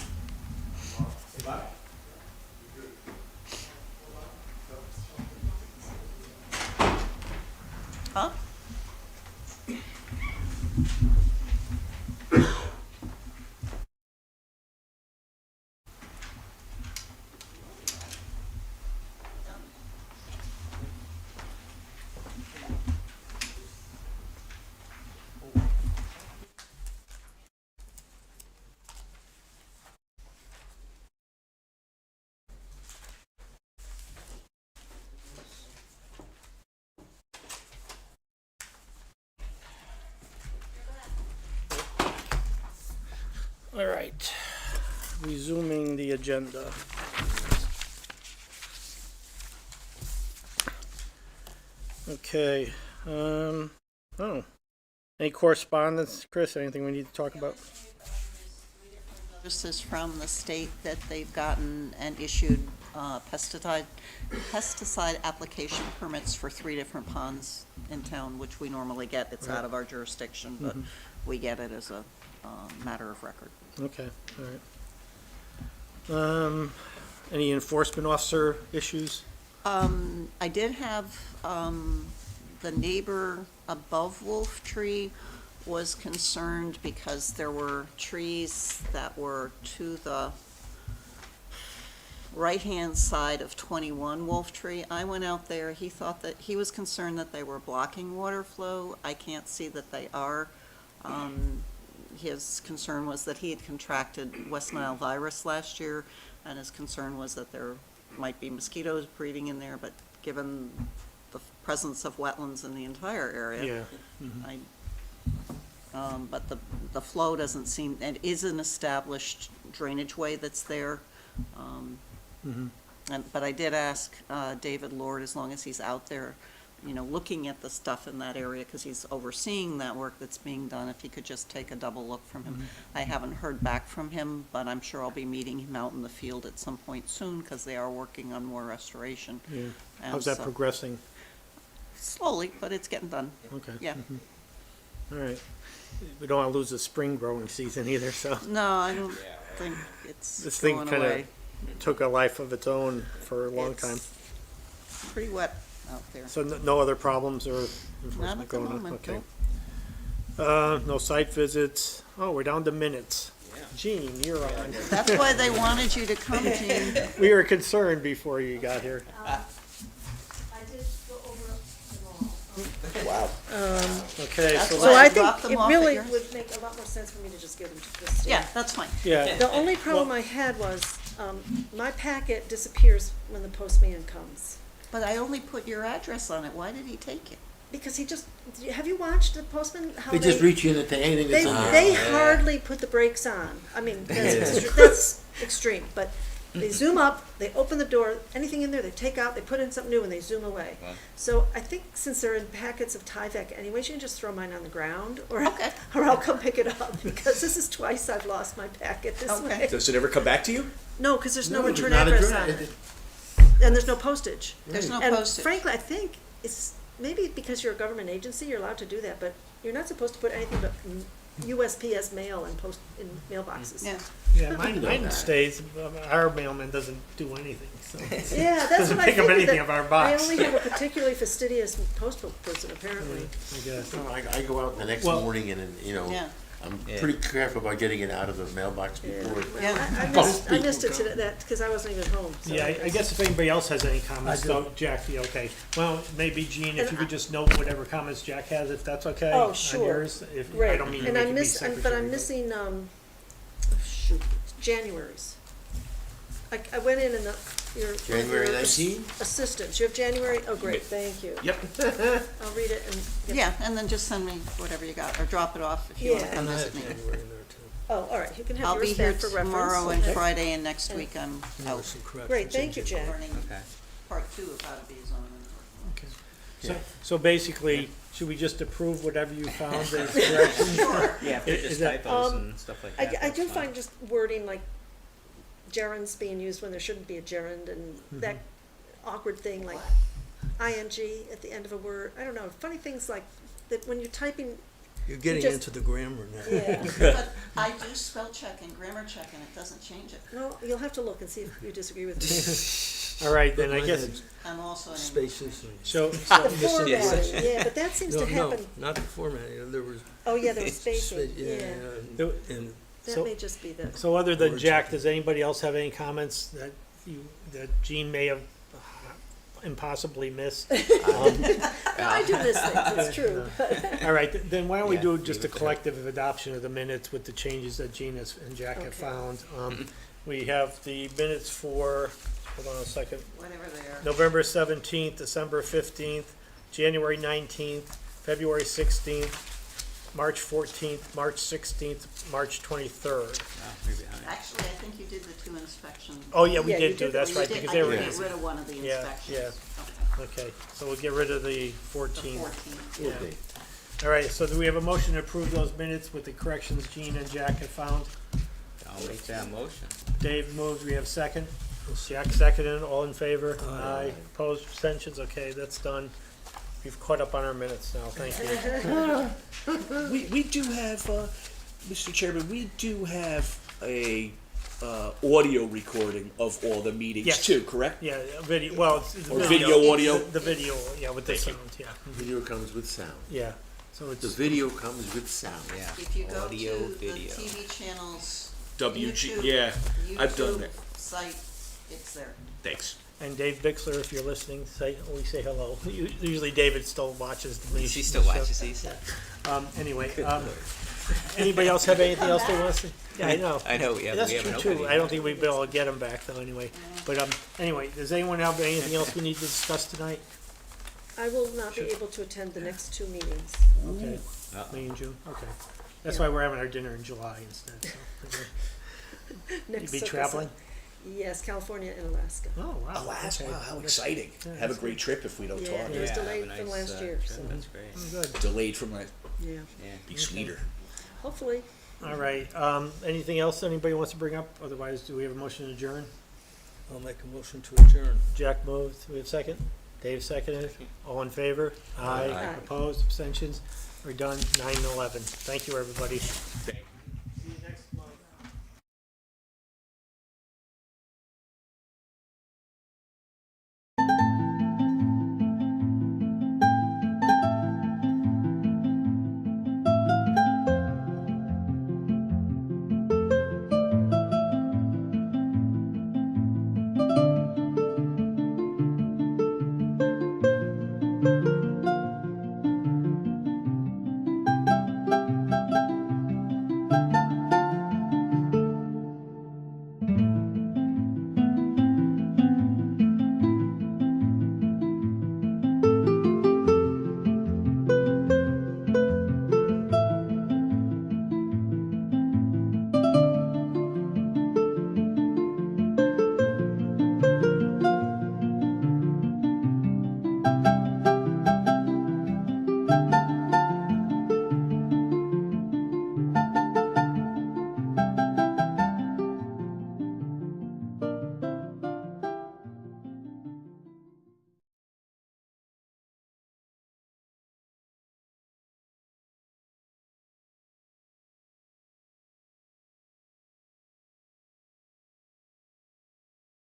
Huh? All right, resuming the agenda. Okay, any correspondence, Chris, anything we need to talk about? Notices from the state that they've gotten and issued pesticide application permits for 3 different ponds in town, which we normally get. It's out of our jurisdiction, but we get it as a matter of record. Okay, all right. Any enforcement officer issues? I did have, the neighbor above Wolf Tree was concerned because there were trees that were to the right-hand side of 21 Wolf Tree. I went out there, he thought that, he was concerned that they were blocking water flow. I can't see that they are. His concern was that he had contracted West Nile virus last year, and his concern was that there might be mosquitoes breeding in there, but given the presence of wetlands in the entire area, Yeah. but the flow doesn't seem, it is an established drainage way that's there. But I did ask David Lord, as long as he's out there, you know, looking at the stuff in that area, because he's overseeing that work that's being done, if he could just take a double look from him. I haven't heard back from him, but I'm sure I'll be meeting him out in the field at some point soon, because they are working on more restoration. Yeah. And How's that so- progressing? Slowly, but it's getting done. Okay. Yeah. All right. We don't want to lose the spring growing season either, so. No, I don't think it's This thing going kind away. of took a life of its own for a long It's time. Pretty wet out there. So no other problems or Not enforcement at the going on? moment, Okay. nope. No site visits. Oh, we're down to minutes. Gene, you're on. That's why they wanted you to come, Gene. We were concerned before you got here. I did go over them all. Wow. Okay, That's so why So I dropped think them it off at really yours? would make a lot more sense for me to just give them to this. Yeah, that's fine. yeah, The only problem I had was, my packet disappears when the postman comes. But I only put your address on it. Why did he take it? Because he just, have you watched the postman, how They just reach in into anything They, that's on they there. hardly put the brakes on. I mean, that's extreme, but they zoom up, they open the door, anything in there, they take out, they put in something new, and they zoom away. So I think since they're in packets of Tyvek anyways, you can just throw mine on the ground, or, Okay. or I'll come pick it up, because this is twice I've lost my packet this Okay. way. Does it ever come back to you? No, because there's no there's return not a address dra- on it, and there's no postage. There's no And postage. frankly, I think it's, maybe because you're a government agency, you're allowed to do that, but you're not supposed to put anything but USPS mail and post in mailboxes. Yeah. yeah, mine stays. Our mailman doesn't do anything, so. Yeah, that's Doesn't what I pick up figured, anything that of our box. I only have a particularly fastidious postal person, apparently. I guess. No, I go out the next Well- morning and, you know, Yeah. I'm pretty careful about getting it out of the mailbox Yeah. before. Well, Yeah. I missed it today, that, because I wasn't even home, so. Yeah, I guess if anybody else has any comments, I though, Jack, yeah, okay. Well, maybe Gene, if you could just note whatever comments Jack has, if that's okay? Oh, on sure. yours, if, I Right, don't mean to and make I you be miss, secretary. but I'm missing, shoot, January's. I went in and your. January your 19? Assistants, you have January, oh, great, thank you. Yep. I'll read it and. get- Yeah, and then just send me whatever you got, or drop it off if you want to Yeah. come And I visit have me. January in there too. Oh, all right, you can have I'll be yours here back for reference. tomorrow and Okay. Friday, and next And- week I'm There out were some corrections Great, in thank you, January. Jack. learning part 2 of how to be a zoning enforcement. So basically, should we just approve whatever you found as corrections? Yeah, if they're just typos and stuff like I do find just wording like gerunds being used when there shouldn't be a gerund, and that awkward thing like ing at the end of a word. I don't know, funny things like that when you're typing. You're getting just- into the grammar now. Yeah. But I do spell check and grammar check, and it doesn't change it. Well, you'll have to look and see if you disagree with me. All right, But then I mine guess, had I'm also an English spaces and. so, The so, formatting, yeah, but that seems No, to no, happen. not the formatting, there was. Oh, yeah, there was spacing, Yeah, yeah. and That So- may just be the. so other than Words. Jack, does anybody else have any comments that Gene may have impossibly missed? No, I do miss things, it's true. All right, then why don't we Yeah, do leave just it a there. collective adoption of the minutes with the changes that Gene and Jack have Okay. found? We have the minutes for, hold on a second, Whatever they are. November 17th, December 15th, January 19th, February 16th, March 14th, March 16th, March 23rd. Actually, I think you did the 2 inspections. Oh, yeah, we Yeah, you did do, did that's You right, did- because I they did were, get rid of one of the Yeah, inspections. okay, so we'll get rid of the The 14th. 14th. Yeah. Okay. All right, so do we have a motion to approve those minutes with the corrections Gene and Jack have found? I'll make that motion. Dave moves, we have second. Jack seconded, all in favor? Aye. Opposed, abstentions, okay, that's done. We've caught up on our minutes now, thank you. We do have, Mr. Chairman, we do have a, audio recording of all the meetings Yes. too, correct? Yeah, video, well, it's the Or video audio? The video, yeah, with the Thank sound, yeah. Video comes with sound. Yeah, so The it's, video comes with sound. Yeah. If you go Audio, to the video. TV channels. WG, YouTube- yeah, I've done YouTube that. Site, It's there. Thanks. And Dave Bixler, if you're listening, always say hello. Usually David still watches the meeting. She still watches these. Anyway, anybody else have anything else they want to say? Yeah, I know. I know, yeah, That's we haven't true opened too. it I don't yet. think we'll be able to get them back though anyway. But, anyway, does anyone have anything else we need to discuss tonight? I will not be able to attend the next two meetings. Okay, Uh-oh. May and June, okay. That's Yeah. why we're having our dinner in July instead, so. You Next be Circus- traveling? Yes, California and Alaska. Oh, wow. Alaska, okay. wow, how exciting. Yeah, Have a that's great trip if we don't Yeah, talk. it was Yeah, delayed have a from nice, last year, trip. so, That's great. Oh, good. Delayed from last, yeah, Yeah. be sweeter. hopefully. All right, anything else anybody wants to bring up? Otherwise, do we have a motion to adjourn? I'll make a motion to adjourn. Jack moved, we have a second? Dave seconded, all in favor? Aye. Opposed, abstentions? We're done, 9:11. Thank you, everybody.